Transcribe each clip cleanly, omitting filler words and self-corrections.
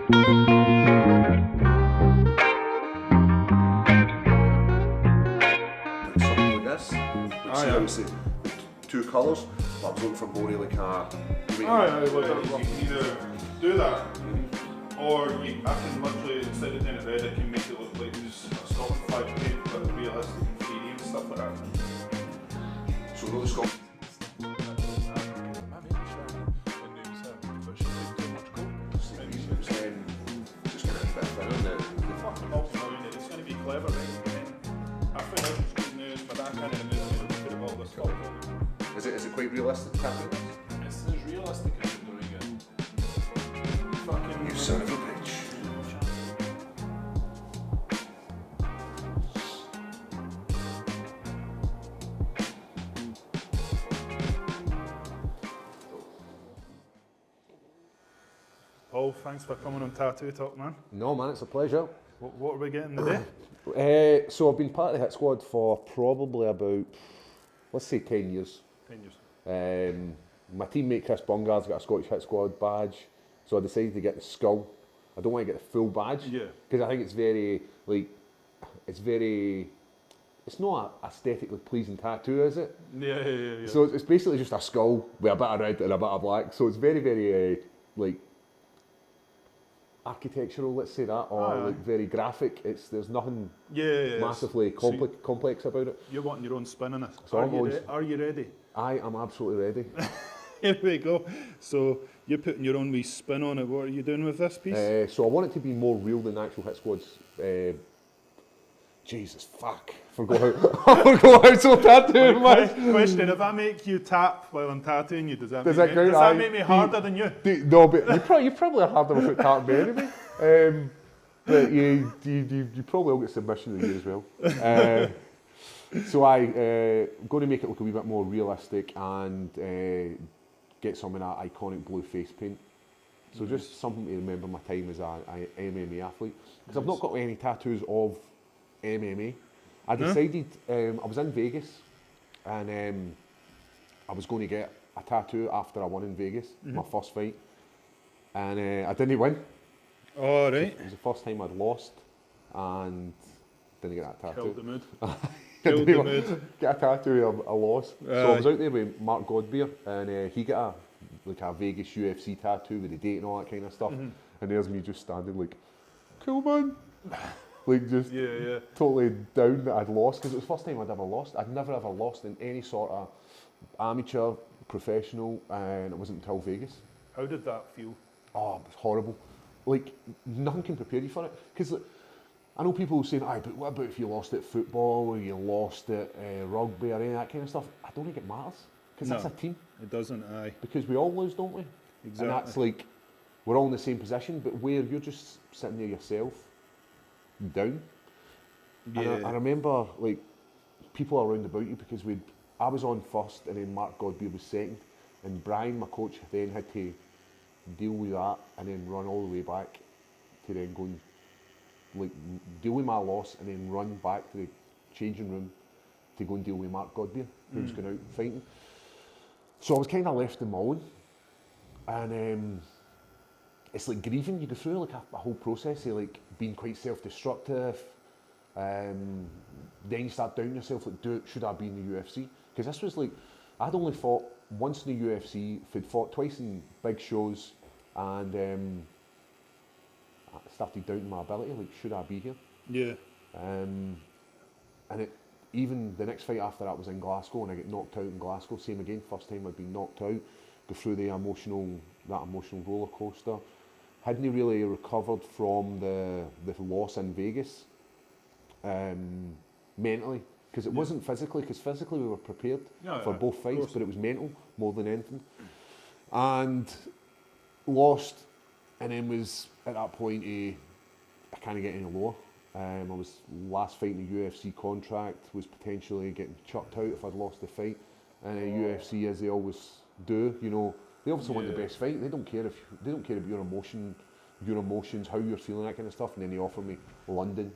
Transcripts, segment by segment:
Something like this. See, obviously, two colours, but I was looking for more like a... You can either do that, or I can literally, instead of doing it red, I can make it look like there's a Scotland flag paint, but realistic and 3D and stuff like that. So really Scotland. Just get a bit thinner, isn't it? It's going to be clever, right? I think it's good news, but that kind of news made a bit of all this stuff. Is it quite realistic tattoo? It's as realistic as you're doing it. Fucking You son of a bitch. Paul, thanks for coming on Tattoo Talk, man. No man, it's a pleasure. What are we getting today? So I've been part of the Hit Squad for probably about, let's say 10 years. 10 years. My teammate Chris Bungard's got a Scottish Hit Squad badge, so I decided to get the skull. I don't want to get the full badge, because I think it's very, it's not an aesthetically pleasing tattoo, is it? Yeah. So it's basically just a skull with a bit of red and a bit of black, so it's very, very, architectural, let's say that, or very graphic. There's nothing massively complex about it. You're wanting your own spin on it. So Are you ready? I am absolutely ready. Here we go. So you're putting your own wee spin on it. What are you doing with this piece? So I want it to be more real than actual Hit Squad's. Jesus, fuck. Forgot how to tattoo my... Question, if I make you tap while I'm tattooing you, does that make me harder than you? No, but you probably are harder with tattooing me anyway. But you probably will get submission of you as well. So I'm going to make it look a wee bit more realistic and get some of that iconic blue face paint. So just something to remember my time as an MMA athlete. Because I've not got any tattoos of MMA. I decided, I was in Vegas and I was going to get a tattoo after I won in Vegas, my first fight. And I didn't win. Oh, right. It was the first time I'd lost and didn't get that tattoo. Killed the mood. Killed the mood. Get a tattoo of a loss. So I was out there with Mark Godbeer and he got a Vegas UFC tattoo with the date and all that kind of stuff. And there's me just standing like, cool man. Just totally down that I'd lost, because it was the first time I'd ever lost. I'd never ever lost in any sort of amateur, professional, and it wasn't until Vegas. How did that feel? Oh, it was horrible. Nothing can prepare you for it. Because I know people saying, but what about if you lost at football or you lost at rugby or any of that kind of stuff? I don't think it matters, because that's a team. It doesn't, Because we all lose, don't we? Exactly. And that's we're all in the same position, but where you're just sitting there yourself, down. Yeah. And I remember people around about you, because I was on first and then Mark Godbeer was second, and Brian, my coach, then had to deal with that and then run all the way back to then go and deal with my loss and then run back to the changing room to go and deal with Mark Godbeer, who was going out fighting. So I was kind of left on my own, and it's like grieving. You go through a whole process of being quite self-destructive. Then you start doubting yourself, should I be in the UFC? Because this was I'd only fought once in the UFC, I'd fought twice in big shows, and I started doubting my ability, should I be here? Yeah. And even the next fight after that was in Glasgow, and I get knocked out in Glasgow, same again, first time I'd been knocked out, go through that emotional roller coaster. Hadn't really recovered from the loss in Vegas mentally, because it wasn't physically, because physically we were prepared for both fights, but it was mental more than anything. And lost, and then was at that point I can't get any lower. I was last fight in the UFC contract, was potentially getting chucked out if I'd lost the fight. And UFC, as they always do, they obviously want the best fight. They don't care about your emotions, how you're feeling, that kind of stuff. And then they offered me London,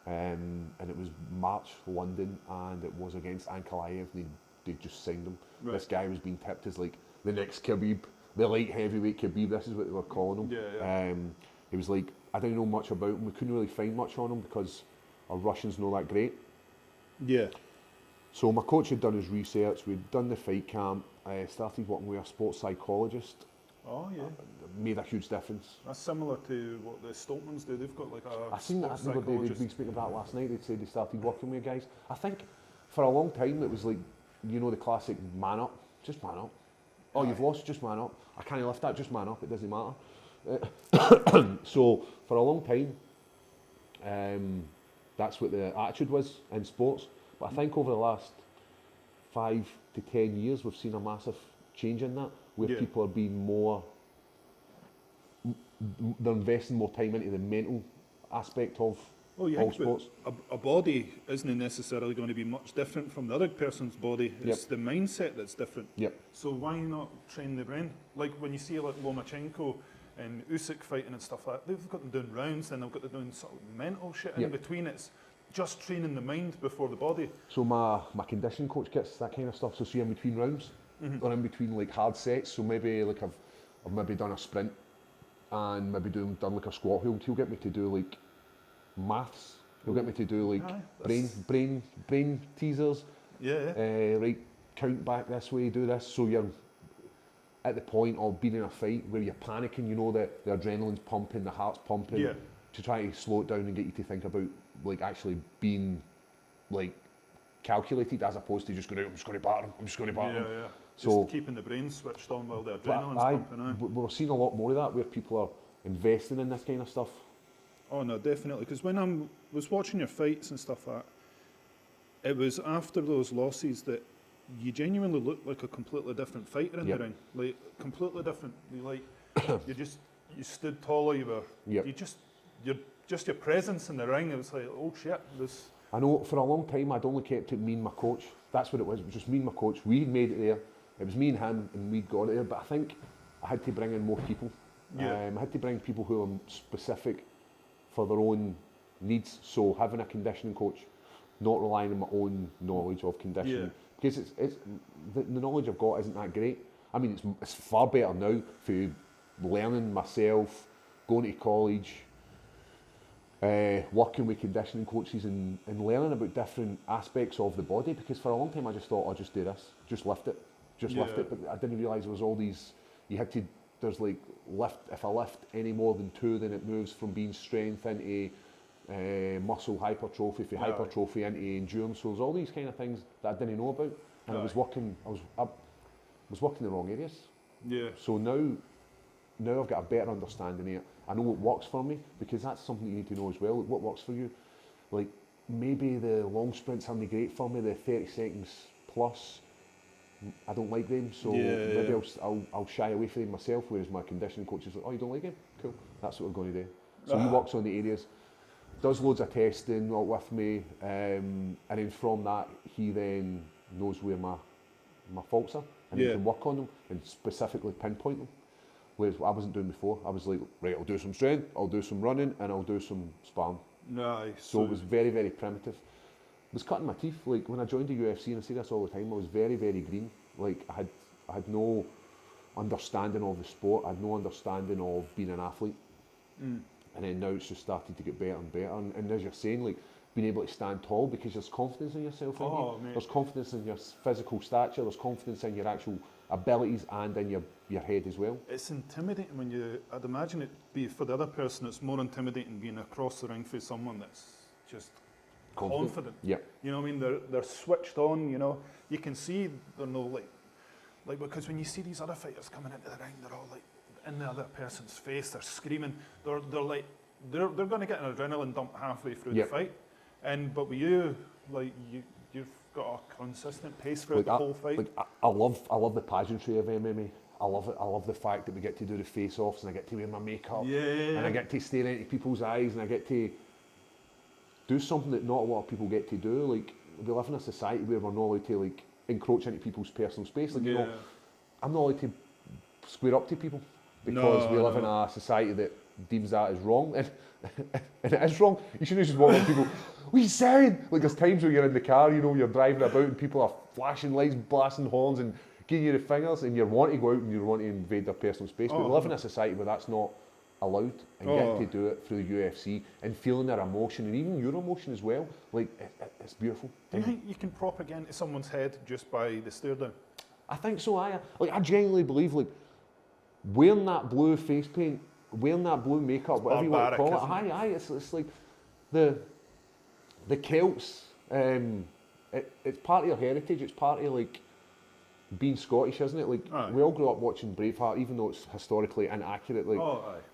and it was March, London, and it was against Ankalaev. They just signed him. Right. This guy was being tipped as the next Khabib, the light heavyweight Khabib. This is what they were calling him. he was like, I didn't know much about him. We couldn't really find much on him because our Russian's not that great. Yeah. So my coach had done his research, we'd done the fight camp, started working with a sports psychologist. Oh yeah. Made a huge difference. That's similar to what the Stoltmans do. They've got like a I seen that sports the other day, they'd been speaking about last night, they'd said they started working with guys. I think for a long time it was like, you know, the classic man up, just man up. Oh, you've lost, just man up. I can't lift that, just man up, it doesn't matter. So for a long time, that's what the attitude was in sports. But I think over the last 5 to 10 years, we've seen a massive change in that, where people are being more, they're investing more time into the mental aspect of all sports. A body isn't necessarily going to be much different from the other person's body. It's the mindset that's different. Yep. So why not train the brain? Like when you see like Lomachenko and Usyk fighting and stuff like that, they've got them doing rounds and they've got them doing sort of mental shit in between. It's just training the mind before the body. So my conditioning coach gets that kind of stuff. So see in between rounds, or in between like hard sets. So maybe like I've maybe done a sprint and maybe done like a squat hold. He'll get me to do like maths. He'll get me to do like brain teasers. Right, count back this way, do this. So you're at the point of being in a fight where you're panicking. You know that the adrenaline's pumping, the heart's pumping. To try to slow it down and get you to think about like actually being like calculated as opposed to just going out, I'm just going to batter him, I'm just going to batter him. So just keeping the brain switched on while the adrenaline's pumping. We're seeing a lot more of that where people are investing in this kind of stuff. Oh no, definitely. Because when I was watching your fights and stuff like that, it was after those losses that you genuinely looked like a completely different fighter in the ring. Like completely different. You stood taller. You're just your presence in the ring. It was like, oh shit. I know for a long time I'd only kept it me and my coach. That's what it was. It was just me and my coach. We made it there. It was me and him, and we'd got it there. But I think I had to bring in more people. I had to bring people who are specific for their own needs. So having a conditioning coach, not relying on my own knowledge of conditioning, because it's the knowledge I've got isn't that great. I mean, it's far better now for learning myself, going to college, working with conditioning coaches and learning about different aspects of the body, because for a long time I just thought, I'll just do this, just lift it, but I didn't realise there was all these, there's like if I lift any more than 2, then it moves from being strength into muscle hypertrophy, hypertrophy into endurance. So there's all these kind of things that I didn't know about, and I was working in the wrong areas. So now I've got a better understanding of it. I know what works for me, because that's something you need to know as well. What works for you? Like maybe the long sprints aren't great for me. The 30 seconds plus, I don't like them. So maybe I'll shy away from them myself. Whereas my conditioning coach is like, oh, you don't like them? Cool. That's what we're going to do. So he works on the areas, does loads of testing with me, and then from that he then knows where my faults are, and he can work on them and specifically pinpoint them. Whereas what I wasn't doing before, I was like, right, I'll do some strength, I'll do some running, and I'll do some sparring. Nice. So it was very, very primitive. I was cutting my teeth. Like when I joined the UFC, and I say this all the time, I was very, very green. Like I had no understanding of the sport. I had no understanding of being an athlete. And then now it's just started to get better and better. And as you're saying, like being able to stand tall, because there's confidence in yourself. There's confidence in your physical stature. There's confidence in your actual abilities and in your head as well. It's intimidating when I'd imagine it'd be for the other person, it's more intimidating being across the ring for someone that's just confident. Yeah. You know what I mean? They're switched on, you know. You can see they're no like because when you see these other fighters coming into the ring, they're all like in the other person's face, they're screaming, they're going to get an adrenaline dump halfway through the fight. But with you, like you've got a consistent pace throughout the whole fight. Like I love the pageantry of MMA. I love it. I love the fact that we get to do the face-offs and I get to wear my makeup and I get to stare into people's eyes and I get to do something that not a lot of people get to do. Like we live in a society where we're not allowed to like encroach into people's personal space. Like you know, I'm not allowed to square up to people because we live in a society that deems that as wrong, and it is wrong. You shouldn't just walk up to people. What are you saying? Like there's times where you're in the car, you know, you're driving about and people are flashing lights, blasting horns and giving you the fingers, and you want to go out and you want to invade their personal space. But we live in a society where that's not allowed and getting to do it through the UFC and feeling their emotion and even your emotion as well. Like, it's beautiful. Do you think you can prop it into someone's head just by the stare down? I think so. I genuinely believe, like, wearing that blue face paint, wearing that blue makeup, It's whatever you want to call barbaric, it. It's like the Celts. It's part of your heritage. It's part of, like, being Scottish, isn't it? Like, we all grew up watching Braveheart, even though it's historically inaccurate. Like,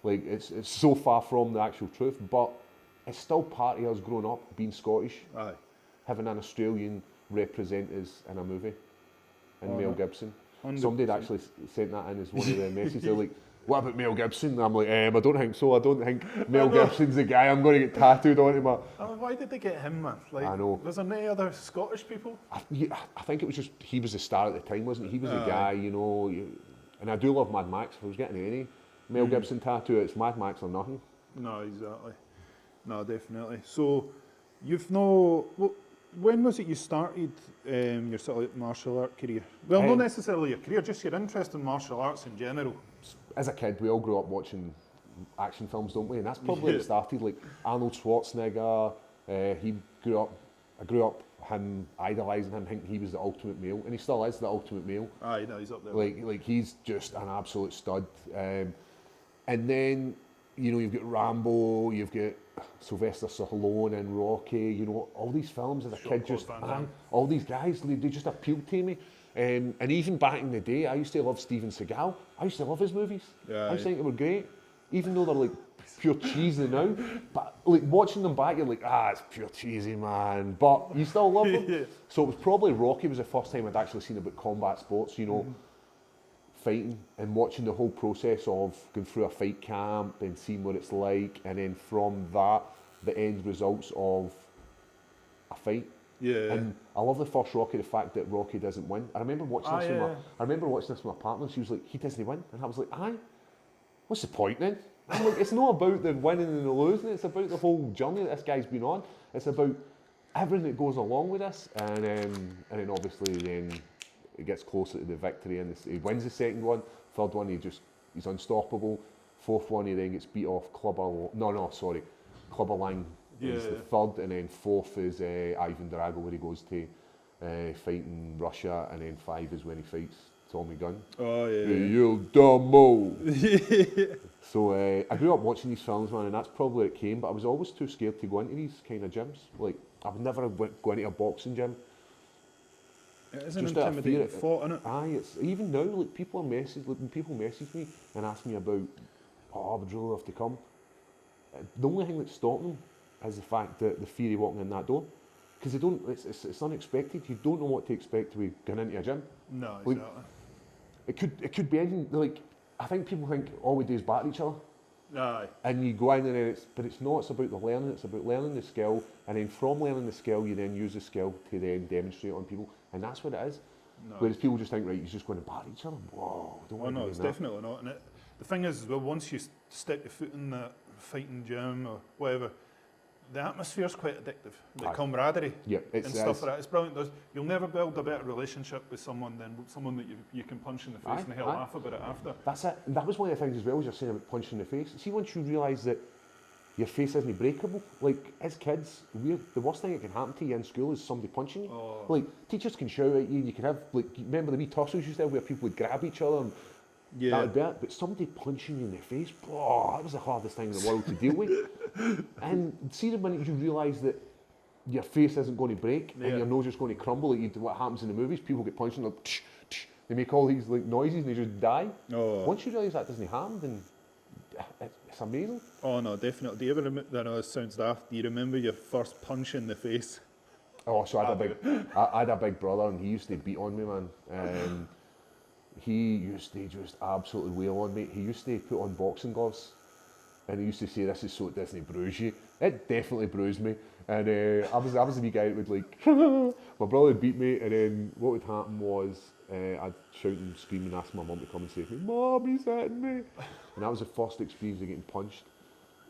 like it's so far from the actual truth, but it's still part of us growing up being Scottish. Having an Australian represent us in a movie, and Mel Gibson. 100%. Somebody had actually sent that in as one of the messages. They're like, "What about Mel Gibson?" And I'm like, I don't think so. I don't think Mel Gibson's the guy I'm going to get tattooed onto my... Why did they get him, man? Like, I know. Was there any other Scottish people? I think it was just, he was the star at the time, wasn't he? He was the guy, you know. And I do love Mad Max. If I was getting any Mel Gibson tattoo, it's Mad Max or nothing. No, exactly. No, definitely. So, you've no... When was it you started your sort of like martial art career? Well, not necessarily your career, just your interest in martial arts in general. As a kid, we all grew up watching action films, don't we? And that's probably where it started. Like Arnold Schwarzenegger, I grew up him idolising him, thinking he was the ultimate male, and he still is the ultimate male. No, he's up there. Like he's just an absolute stud. And then, you know, you've got Rambo, you've got Sylvester Stallone and Rocky, you know, all these films as a kid, just all these guys, they just appealed to me. And even back in the day, I used to love Steven Seagal. I used to love his movies. I used to think they were great, even though they're like pure cheesy now. But like watching them back, you're like, it's pure cheesy, man. But you still love them. So it was probably Rocky was the first time I'd actually seen about combat sports, you know, fighting and watching the whole process of going through a fight camp and seeing what it's like, and then from that, the end results of a fight. And I love the first Rocky, the fact that Rocky doesn't win. I remember watching this with my partner. She was like, "He doesn't win," and I was like, what's the point then? I'm like, it's not about the winning and the losing. It's about the whole journey that this guy's been on. It's about everything that goes along with this, and then obviously then it gets closer to the victory, and he wins the second one. Third one, he's unstoppable. Fourth one, he then gets beat off Clubber Lang is the third, and then fourth is Ivan Drago, where he goes to fight in Russia, and then 5 is when he fights Tommy Gunn. Hey, you dumbo! So I grew up watching these films, man, and that's probably where it came, but I was always too scared to go into these kind of gyms. Like, I would never go into a boxing gym. It is an intimidating thought, isn't it? It's even now, like, when people message me and ask me about, I would really love to come. The only thing that's stopping them is the fact that the fear of walking in that door, because they don't. It's unexpected. You don't know what to expect to be going into a gym. No, like, exactly. It could be anything. Like, I think people think all we do is batter each other. And you go in and then but it's not. It's about the learning. It's about learning the skill, and then from learning the skill, you then use the skill to then demonstrate on people, and that's what it is. Whereas people just think, right, you're just going to batter each other. Whoa, don't want to do it's that. Definitely not. And the thing is, well, once you stick your foot in that fighting gym or whatever, the atmosphere's quite addictive. The camaraderie and stuff like that. It's brilliant. You'll never build a better relationship with someone than someone that you can punch in the face and he'll laugh about it after. That's it. And that was one of the things as well, as you're saying about punching in the face. See, once you realise that your face isn't breakable, like, as kids, the worst thing that can happen to you in school is somebody punching you. Like, teachers can shout at you, you can have, like, remember the wee tussles used to have where people would grab each other and that would be it. But somebody punching you in the face, that was the hardest thing in the world to deal with. And see, the minute you realise that your face isn't going to break and your nose is going to crumble, like what happens in the movies, people get punched and like, tsh, tsh, they make all these like noises and they just die. Once you realise that doesn't happen, then it's amazing. Oh no, definitely. Do you ever remember, I know it sounds daft, do you remember your first punch in the face? So I had a big brother, and he used to beat on me, man. He used to just absolutely wail on me. He used to put on boxing gloves, and he used to say, "This is so it doesn't bruise you." It definitely bruised me, and I was the wee guy that would like. My brother would beat me, and then what would happen was I'd shout and scream and ask my mum to come and save me. "Mum, he's hitting me!" And that was the first experience of getting punched.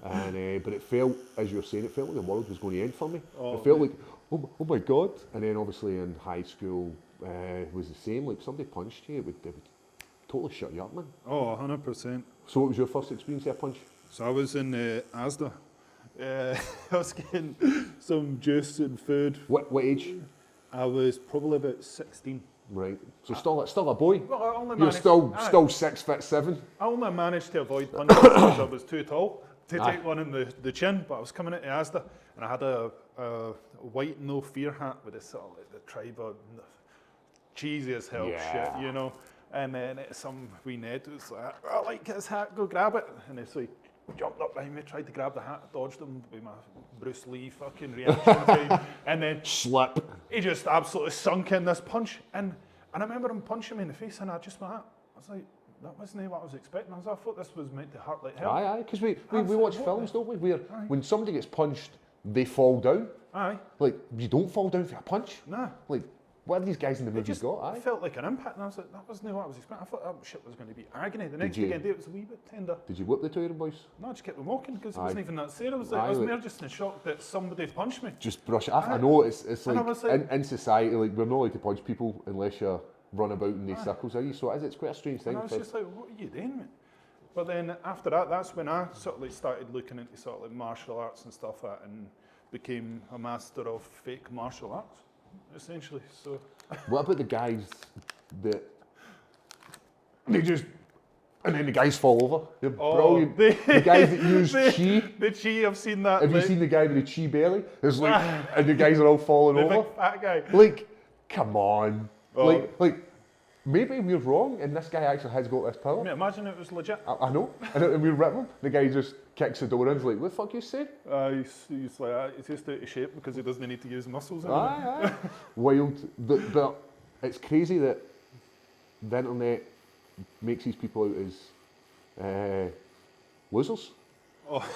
And but it felt, as you were saying, it felt like the world was going to end for me. It felt like, oh my God. And then obviously in high school was the same. Like, somebody punched you, it would totally shut you up, man. 100%. So what was your first experience of a punch? So I was in Asda. I was getting some juice and food. What age? I was probably about 16. Right. So still a boy. Well, I only You're managed, still aye. 6'7". I only managed to avoid punches because I was too tall to take one in the chin. But I was coming into Asda and I had a white no fear hat with this sort of like the tribe of cheesy as hell shit, you know. And then some wee Ned was like, "I like his hat, go grab it." And so he jumped up behind me, tried to grab the hat, dodged him with my Bruce Lee fucking reaction time, and then Slip. he just absolutely sunk in this punch. And I remember him punching me in the face, and I just went, I was like, that wasn't what I was expecting. I thought this was meant to hurt like hell. Aye, because we watch films, don't we, where when somebody gets punched, they fall down. Aye. Like, you don't fall down for a punch. Nah. Like, what are these guys in the movies got? It felt like an impact, and I was like, that wasn't what I was expecting. I thought that shit was going to be agony. The next you- thing I did, it was a wee bit tender. Did you whip the two of them boys? No, I just kept them walking because it Aye. wasn't even that serious. I was Aye, like- more just in shock that somebody punched me. Just brush it off. I Aye. know it's And I like, was like- in society, like we're not allowed to punch people unless you run about in these circles, are you? So it's quite a strange thing. And I was for- just like, what are you doing, man? But then after that, that's when I sort of like started looking into sort of like martial arts and stuff like that, and became a master of fake martial arts, essentially. So What about the guys that they just and then the guys fall over? They're brilliant. The guys that use chi. the chi, I've seen that. Have you seen the guy with the chi belly? It's like, and the guys are all falling the over. big fat guy? Like, come on. Oh. Like, maybe we're wrong, and this guy actually has got this power. I mean, imagine it was legit. I know. And we rip him. The guy just kicks the door in. He's like, "What the fuck you say?" He's like, he's just out of shape because he doesn't need to use muscles. Aye. Wild. But it's crazy that the internet makes these people out as losers. Oh,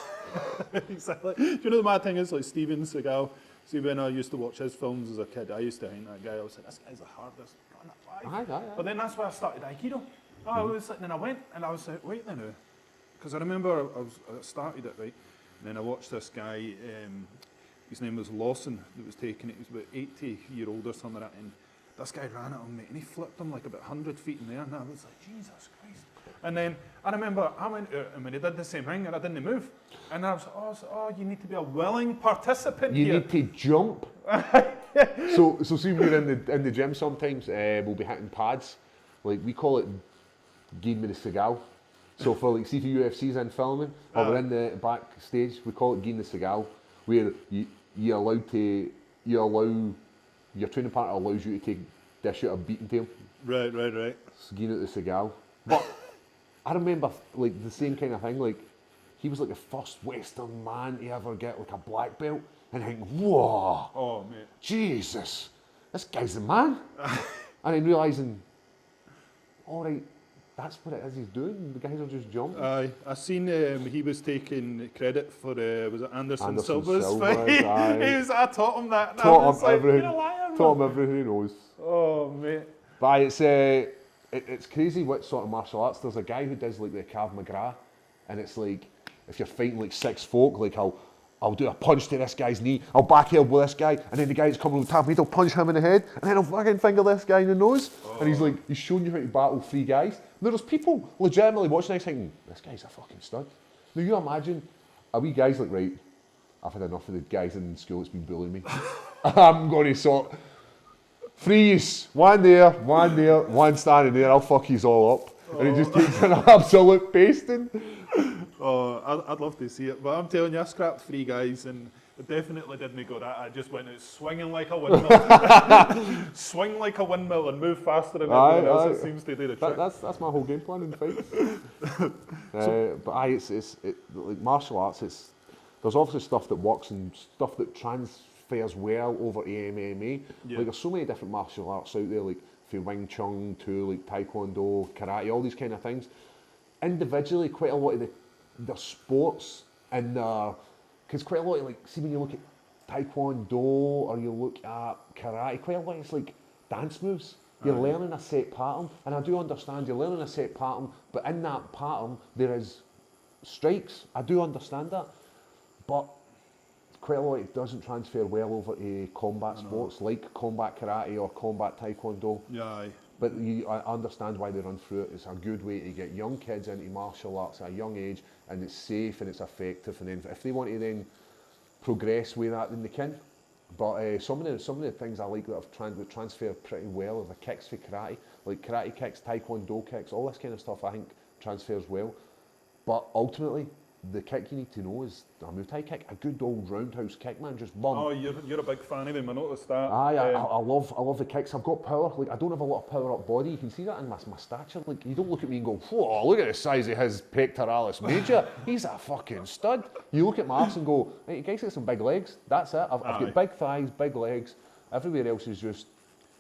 exactly. Do you know the mad thing is, like Steven Seagal? See, when I used to watch his films as a kid, I used to hang that guy. I was like, this guy's the hardest runner alive. Aye. But then that's why I started Aikido. I was like, then I went and I was like, wait a minute. Because I remember I started it, right? And then I watched this guy, his name was Lawson, that was taking it. He was about 80-year-old or something like that. And this guy ran at him, mate, and he flipped him like about 100 feet in the air. And I was like, Jesus Christ. And then I remember I went out and when he did the same thing and I didn't move. And I was like, oh, you need to be a willing participant You here. need to jump. So see, we're in the gym sometimes. We'll be hitting pads. Like we call it "Give me the cigar." So for like, see if the UFC's in filming or we're in the backstage, we call it "Give me the cigar," where you're allowed to, your training partner allows you to take dish out a beating to him. Right. So give it the cigar. But I remember like the same kind of thing. Like he was like the first Western man to ever get like a black belt, and I think, whoa. Oh, mate. Jesus, this guy's the man. And then realising, all right, that's what it is he's doing. The guys are just jumping. I seen he was taking credit for, was it Anderson Silva's Silva's fight? aye. I taught him that. And I Taught was him like, everything. You're a liar, Taught man. him everything he knows. Oh, mate. But it's crazy what sort of martial arts. There's a guy who does like the Krav Maga, and it's like, if you're fighting like six folk, like I'll do a punch to this guy's knee, I'll back elbow this guy, and then the guy that's coming on top of me, I'll punch him in the head, and then I'll fucking finger this guy in the nose. And he's showing you how to battle three guys. Now there's people legitimately watching this thinking, this guy's a fucking stud. Now you imagine, are we guys like, right, I've had enough of the guys in school that's been bullying me. I'm going to sort, freeze, one there, one standing there, I'll fuck yous all up. And he just takes an absolute pasting. Oh, I'd love to see it. But I'm telling you, I scrapped 3 guys and it definitely didn't go that. I just went out swinging like a windmill. Swing like a windmill and move faster than everyone else. It seems to do the trick. That's my whole game plan in the fight. But like martial arts, there's obviously stuff that works and stuff that transfers well over to MMA. Yeah. Like there's so many different martial arts out there, like from Wing Chun to like Taekwondo, Karate, all these kind of things. Individually, quite a lot of the sports and because quite a lot of like, see when you look at Taekwondo or you look at Karate, quite a lot is like dance moves. You're learning a set pattern, and I do understand you're learning a set pattern, but in that pattern there is strikes. I do understand that, but quite a lot it doesn't transfer well over to combat sports like combat karate or combat taekwondo. Yeah, But I understand why they run through it. It's a good way to get young kids into martial arts at a young age, and it's safe and it's effective. And then if they want to then progress with that, then they can. But some of the things I like that have transferred pretty well are the kicks for karate, like karate kicks, taekwondo kicks, all this kind of stuff. I think transfers well. But ultimately, the kick you need to know is a Muay Thai kick, a good old roundhouse kick, man, just bum. Oh, you're a big fan of them, I noticed that. Aye, I love the kicks. I've got power. Like, I don't have a lot of power up body. You can see that in my stature. Like, you don't look at me and go, whoa, look at the size of his pectoralis major. He's a fucking stud. You look at my arse and go, hey, you guys got some big legs. That's it. I've got big thighs, big legs. Everywhere else is just,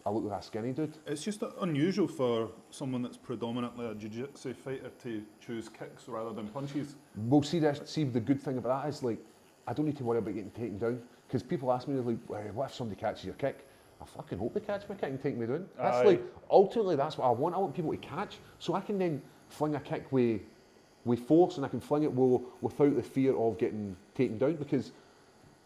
I look like a skinny dude. It's just unusual for someone that's predominantly a jiu-jitsu fighter to choose kicks rather than punches. Well, see, the good thing about that is, like, I don't need to worry about getting taken down. Because people ask me, like, what if somebody catches your kick? I fucking hope they catch my kick and take me down. That's like, ultimately, that's what I want. I want people to catch, so I can then fling a kick with force, and I can fling it without the fear of getting taken down, because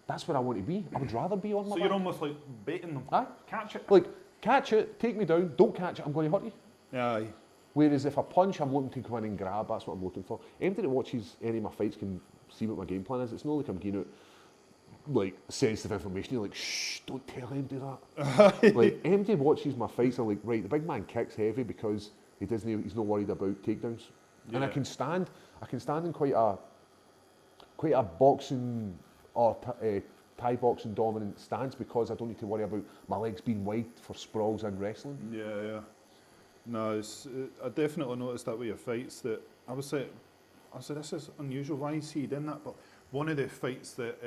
that's where I want to be. I would rather be on my back. So you're almost like baiting them. Aye. Catch it. Like, catch it, take me down, don't catch it, I'm going to hurt you. Aye. Whereas if I punch, I'm looking to come in and grab, that's what I'm looking for. Anybody that watches any of my fights can see what my game plan is. It's not like I'm giving out, like, sensitive information. You're like, shh, don't tell anybody that. Like, anybody watches my fights are like, right, the big man kicks heavy because he's not worried about takedowns. Yeah. And I can stand in quite a boxing or Thai boxing dominant stance, because I don't need to worry about my legs being wide for sprawls in wrestling. Yeah. No, I definitely noticed that with your fights, that I would say this is unusual. Why is he doing that? But one of the fights that,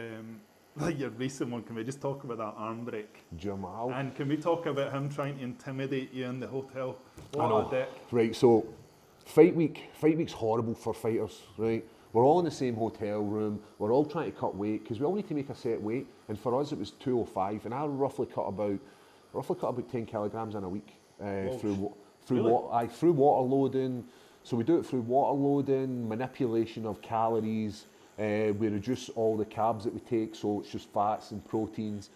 like your recent one, can we just talk about that arm break? Jamal. And can we talk about him trying to intimidate you in the hotel? What a dick. Right, so fight week's horrible for fighters, right? We're all in the same hotel room, we're all trying to cut weight, because we all need to make a set weight, and for us it was 205, and I roughly cut about 10 kilograms in a week through water loading. So we do it through water loading, manipulation of calories, we reduce all the carbs that we take, so it's just fats and proteins,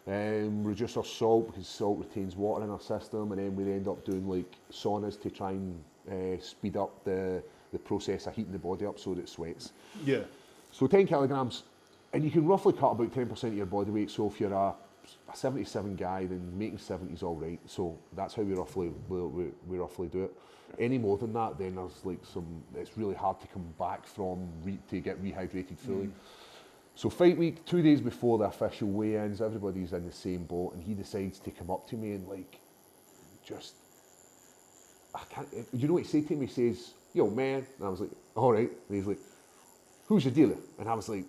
reduce our salt, because salt retains water in our system, and then we end up doing like saunas to try and speed up the process of heating the body up so that it sweats. Yeah. So 10 kilograms, and you can roughly cut about 10% of your body weight. So if you're a 77 guy, then making 70 is all right. So that's how we roughly do it. Any more than that, then there's like it's really hard to come back from to get rehydrated fully. So fight week, 2 days before the official weigh-ins, everybody's in the same boat, and he decides to come up to me and like, you know what he said to me? He says, yo man, and I was like, all right. And he's like, who's your dealer? And I was like,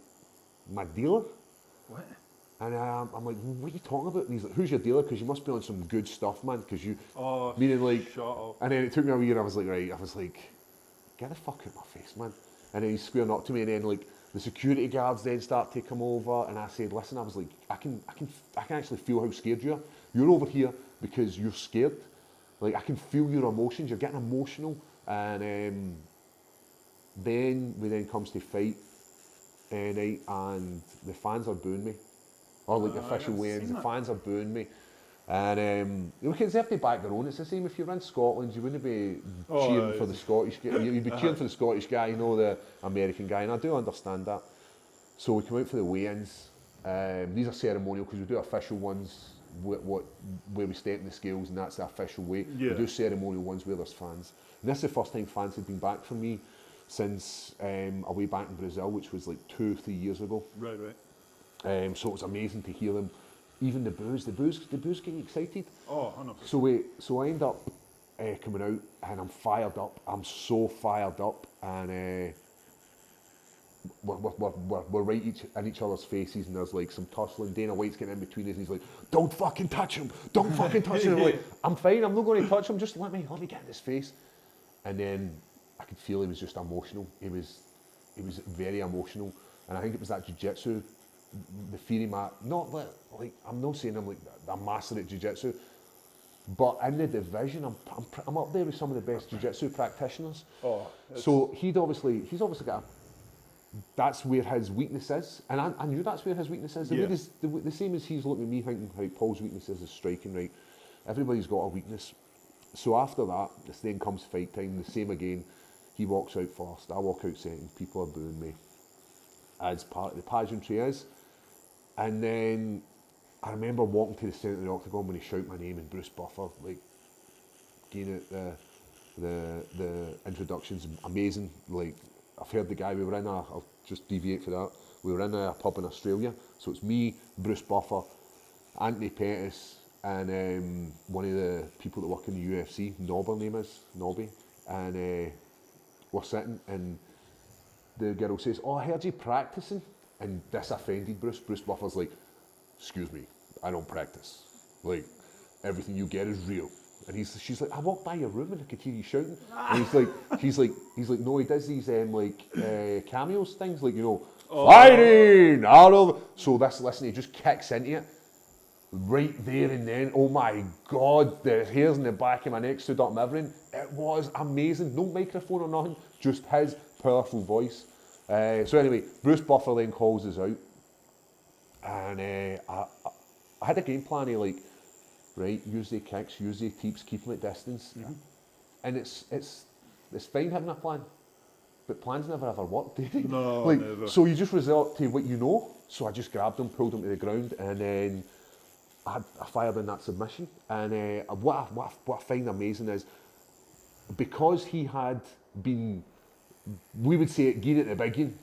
my dealer? What? And I'm like, what are you talking about? And he's like, who's your dealer? Because you must be on some good stuff, man. Because you, meaning like, shut up. And then it took me a year. I was like, get the fuck out of my face, man. And then he's squaring up to me, and then like the security guards then start to come over, and I said, listen, I was like, I can actually feel how scared you are. You're over here because you're scared. Like, I can feel your emotions. You're getting emotional. And then we comes to fight night, and the fans are booing me. Or like the official weigh-ins, the fans are booing me. And because they have to back their own. It's the same if you're in Scotland, you wouldn't be cheering for the Scottish guy. You'd be cheering for the Scottish guy, you know, the American guy, and I do understand that. So we come out for the weigh-ins. These are ceremonial, because we do official ones where we step in the scales, and that's the official weight. Yeah. We do ceremonial ones where there's fans. And this is the first time fans had been back from me since away back in Brazil, which was like 2 or 3 years ago. Right. So it was amazing to hear them. Even the boos getting excited. Oh, 100%. So I end up coming out, and I'm fired up. I'm so fired up, and we're right in each other's faces, and there's like some tussling. Dana White's getting in between us, and he's like, "Don't fucking touch him! Don't fucking touch him!" I'm like, "I'm fine. I'm not going to touch him. Just let me get in his face." And then I could feel he was just emotional. He was very emotional, and I think it was that jiu-jitsu, the theory, not like I'm not saying I'm like a master at jiu-jitsu, but in the division, I'm up there with some of the best jiu-jitsu practitioners. So he's obviously got that's where his weakness is, and I knew that's where his weakness is. The same as he's looking at me thinking, right, Paul's weakness is striking, right? Everybody's got a weakness. So after that, then comes fight time, the same again. He walks out first, I walk out second, people are booing me, as part of the pageantry is. And then I remember walking to the centre of the octagon when he shouted my name, and Bruce Buffer, like, giving it the introductions, amazing. Like, I've heard the guy, we were in I'll just deviate for that, we were in a pub in Australia, so it's me, Bruce Buffer, Anthony Pettis, and one of the people that work in the UFC, Nobby name is, Nobby, and we're sitting, and the girl says, "Oh, I heard you practicing," and this offended Bruce. Bruce Buffer's like, "Excuse me, I don't practice. Like, everything you get is real." And she's like, "I walked by your room and I could hear you shouting." And he's like, "No, he does these cameos things, like, you know, fighting, Arnold." So listen, he just kicks into it. Right there and then, oh my God, the hairs in the back of my neck stood up and everything. It was amazing. No microphone or nothing, just his powerful voice. So anyway, Bruce Buffer then calls us out, and I had a game plan of, like, right, use the kicks, use the teeps, keep them at distance. Mm-hmm. And it's fine having a plan, but plans never ever work, do they? No, like, never. So you just resort to what you know. So I just grabbed him, pulled him to the ground, and then I fired in that submission. And what I find amazing is, because he had been, we would say it, gearing at the big game.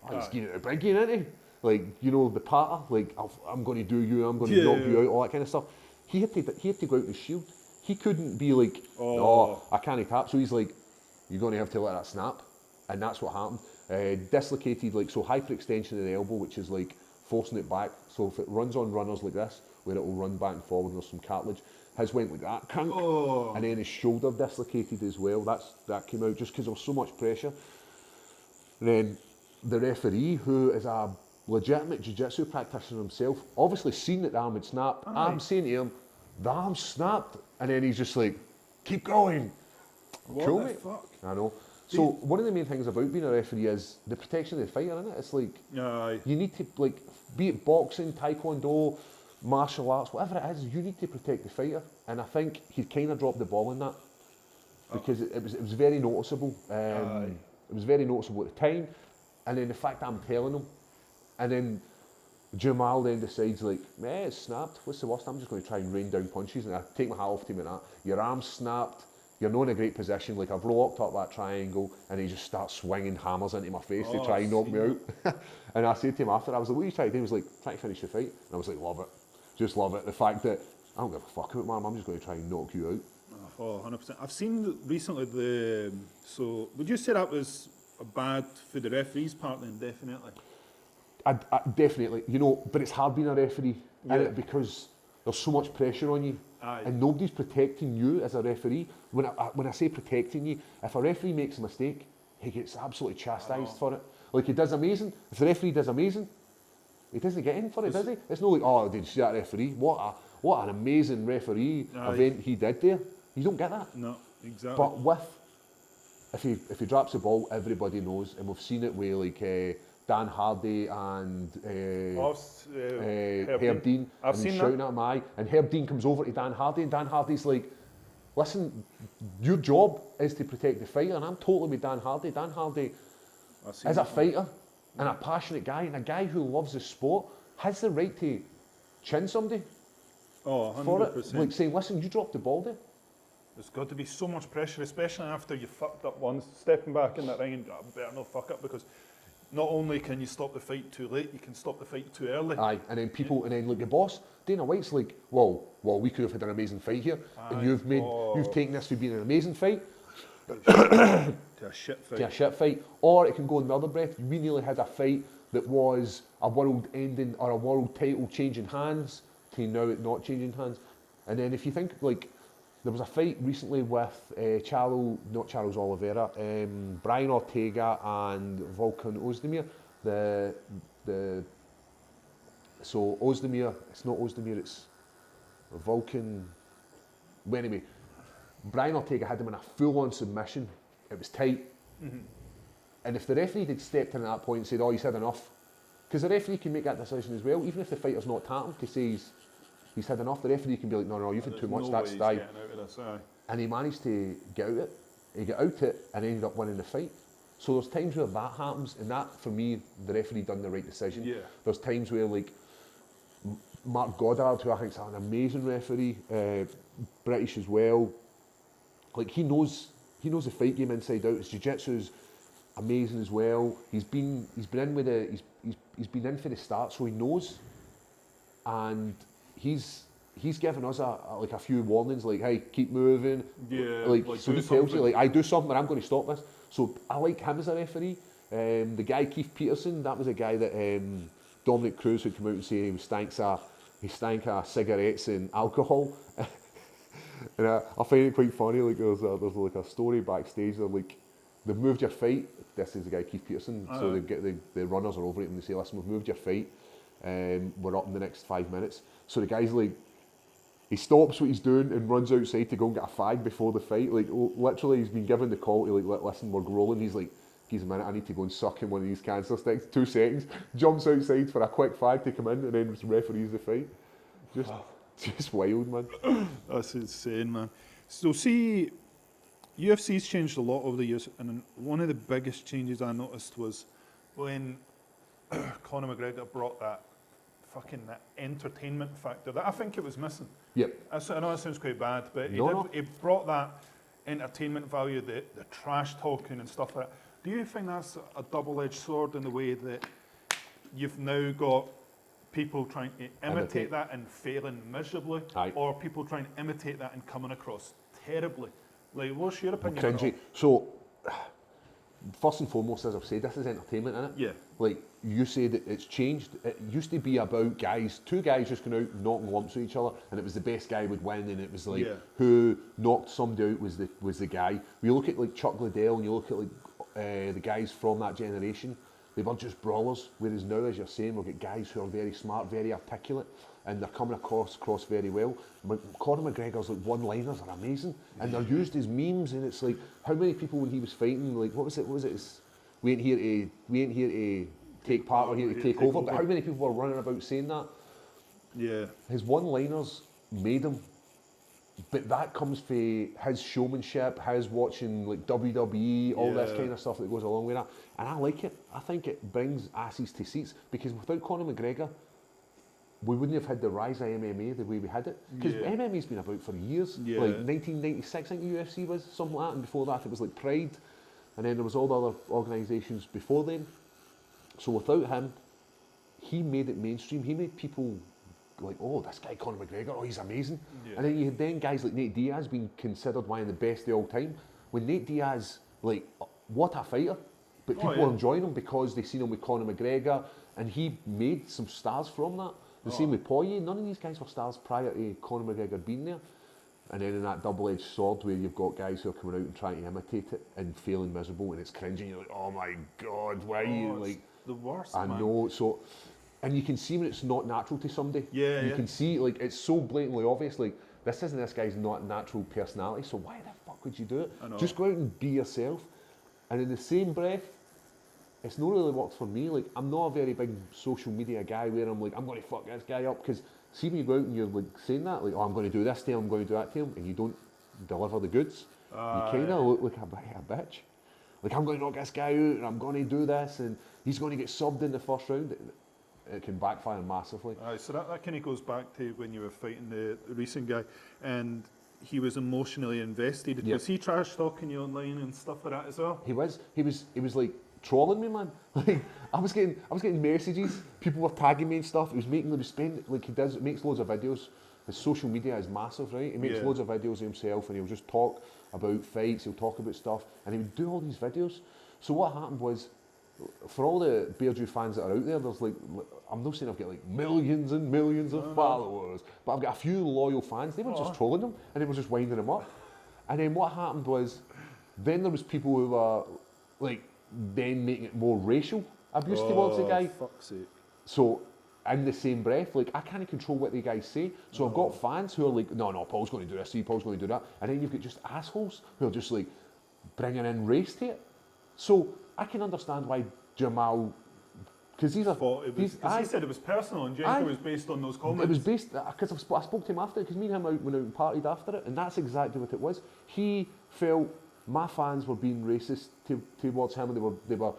Oh, he's gearing at the big game, isn't he? Like, you know, the patter, like, I'm going to do you, I'm going to knock you out, all that kind of stuff. He had to go out with the shield. He couldn't be like, "Oh, I can't tap." So he's like, "You're going to have to let that snap," and that's what happened. Dislocated, like, so hyperextension of the elbow, which is like forcing it back. So if it runs on runners like this, where it will run back and forward, and there's some cartilage. His went like that, and then his shoulder dislocated as well. That came out just because there was so much pressure. And then the referee, who is a legitimate jiu-jitsu practitioner himself, obviously seen that the arm had snapped. I'm saying to him, "The arm snapped," and then he's just like, "Keep going." What Cool, the mate. fuck? I know. So one of the main things about being a referee is the protection of the fighter, isn't it? It's like, you need to, like, be it boxing, taekwondo, martial arts, whatever it is, you need to protect the fighter. And I think he kind of dropped the ball in that, because it was very noticeable. It was very noticeable at the time, and then the fact that I'm telling him, and then Jamal then decides, like, it's snapped, what's the worst? I'm just going to try and rain down punches, and I take my hat off to him and that. Your arm's snapped, you're not in a great position, like, I've locked up that triangle, and he just starts swinging hammers into my face to try and knock me out. And I said to him after, I was like, "What are you trying to do?" He was like, "Trying to finish the fight." And I was like, "Love it. Just love it." The fact that I don't give a fuck about my arm, I'm just going to try and knock you out. Oh, 100%. I've seen recently so would you say that was bad for the referee's part then? Definitely. I definitely, you know, but it's hard being a referee, because there's so much pressure on you, and nobody's protecting you as a referee. When I say protecting you, if a referee makes a mistake, he gets absolutely chastised for it. Like, he does amazing. If the referee does amazing, he doesn't get in for it, does he? It's not like, "Oh, did you see that referee? What an amazing referee event he did there." You don't get that. No, exactly. But if he drops the ball, everybody knows, and we've seen it with, like, Dan Hardy and Herb Dean. I've seen shouting at him, and Herb Dean comes over to Dan Hardy, and Dan Hardy's like, "Listen, your job is to protect the fighter," and I'm totally with Dan Hardy. Dan Hardy is a fighter and a passionate guy, and a guy who loves the sport, has the right to chin somebody. Oh, 100%. For it. Like, saying, "Listen, you dropped the ball there." There's got to be so much pressure, especially after you fucked up once, stepping back in that ring and, "I better not fuck up," because not only can you stop the fight too late, you can stop the fight too early. Aye, and then and then, like, the boss, Dana White's like, well, we could have had an amazing fight here, and you've taken this to being an amazing fight to a shit fight. To a shit fight. Or it can go in the other breath, we nearly had a fight that was a world-ending or a world title changing hands to now it not changing hands. And then if you think, like, there was a fight recently with not Charles Oliveira, Brian Ortega and Volkan Ozdemir. So Ozdemir, it's not Ozdemir, it's Volkan. Well, anyway, Brian Ortega had him in a full-on submission. It was tight. Mm-hmm. And if the referee had stepped in at that point and said, "Oh, he's had enough," because the referee can make that decision as well, even if the fighter's not tapping, to say He's had enough. The referee can be like, no, you've had too much, that's die. And he managed to get out it. He got out it and ended up winning the fight. So there's times where that happens, and that, for me, the referee done the right decision. Yeah. There's times where, like, Mark Goddard, who I think is an amazing referee, British as well, like, he knows the fight game inside out. His jiu-jitsu's amazing as well. He's been in with he's been in for the start, so he knows, and he's given us a few warnings, like, hey, keep moving. Yeah. Like so he tells you, like, I do something, I'm going to stop this. So I like him as a referee. The guy Keith Peterson, that was a guy that Dominic Cruz would come out and say he stank of cigarettes and alcohol. And I find it quite funny. Like there's like a story backstage. They're like, they've moved your fight. This is the guy Keith Peterson. So they get the runners are over it and they say, listen, we've moved your fight. We're up in the next 5 minutes. So the guy's like, he stops what he's doing and runs outside to go and get a fag before the fight. Like literally, he's been given the call to like, listen, we're rolling. He's like, geez a minute, I need to go and suck in one of these cancer sticks. 2 seconds. Jumps outside for a quick fag to come in and then referees the fight. Just wild, man. That's insane, man. So see, UFC's changed a lot over the years, and one of the biggest changes I noticed was when Conor McGregor brought that entertainment factor that I think it was missing. Yep. I know it sounds quite bad, but he brought that entertainment value, the trash talking and stuff like that. Do you think that's a double-edged sword in the way that you've now got people trying to imitate that and failing miserably, or people trying to imitate that and coming across terribly? Like, what's your opinion on that? So, first and foremost, as I've said, this is entertainment, innit? Yeah. Like, you say that it's changed. It used to be about two guys just going out knocking lumps at each other, and it was the best guy would win, and it was like, who knocked somebody out was the guy. You look at, like, Chuck Liddell, and you look at, like, the guys from that generation, they were just brawlers, whereas now, as you're saying, we've got guys who are very smart, very articulate, and they're coming across very well. Conor McGregor's like one-liners are amazing, and they're used as memes, and it's like, how many people when he was fighting, like, what was it, we ain't here to take part, we're here to take over, but how many people were running about saying that? Yeah. His one-liners made him, but that comes from his showmanship, his watching like WWE, all this kind of stuff that goes along with that. And I like it. I think it brings asses to seats, because without Conor McGregor, we wouldn't have had the rise of MMA the way we had it. Because MMA's been about for years. Like 1996, I think the UFC was, something like that. And before that, it was like Pride. And then there was all the other organisations before then. So without him, he made it mainstream. He made people like, oh, this guy Conor McGregor, oh, he's amazing. And then you had then guys like Nate Diaz being considered one of the best of all time. When Nate Diaz, like, what a fighter. But people are enjoying him because they've seen him with Conor McGregor, and he made some stars from that. The same with Poirier. None of these guys were stars prior to Conor McGregor being there. And then in that double-edged sword where you've got guys who are coming out and trying to imitate it and failing miserable, and it's cringing. You're like, oh my God, why are you like... the worst, I know, so... And you can see when it's not natural to somebody. You can see, like, it's so blatantly obvious, like, this isn't this guy's not natural personality, so why the fuck would you do it? Just go out and be yourself. And in the same breath, it's not really worked for me. Like, I'm not a very big social media guy where I'm like, I'm going to fuck this guy up, because see when you go out and you're like saying that, like, oh, I'm going to do this to him, I'm going to do that to him, and you don't deliver the goods, you kind of look like a bitch. Like, I'm going to knock this guy out, and I'm going to do this, and he's going to get subbed in the first round. It can backfire massively. So that kind of goes back to when you were fighting the recent guy, and he was emotionally invested. Was he trash talking you online and stuff like that as well? He was like trolling me, man. Like, I was getting messages. People were tagging me and stuff. He was making them spend, like he does. He makes loads of videos. His social media is massive, right? He makes loads of videos of himself, and he'll just talk about fights. He'll talk about stuff, and he would do all these videos. So what happened was, for all the Bearjew fans that are out there, there's like, I'm not saying I've got like millions and millions of followers, but I've got a few loyal fans. They were just trolling them, and they were just winding them up. And then what happened was, then there was people who were like, then making it more racial abuse towards the guy. Fuck's sake. So in the same breath, like, I can't control what the guys say. So I've got fans who are like, no, Paul's going to do this, Paul's going to do that. And then you've got just assholes who are just like bringing in race to it. So I can understand why Jamal Because these are... he said it was personal, and Jenko was based on those comments. It was based... Because I spoke to him after it, because me and him went out and partied after it, and that's exactly what it was. He felt my fans were being racist towards him, and they were...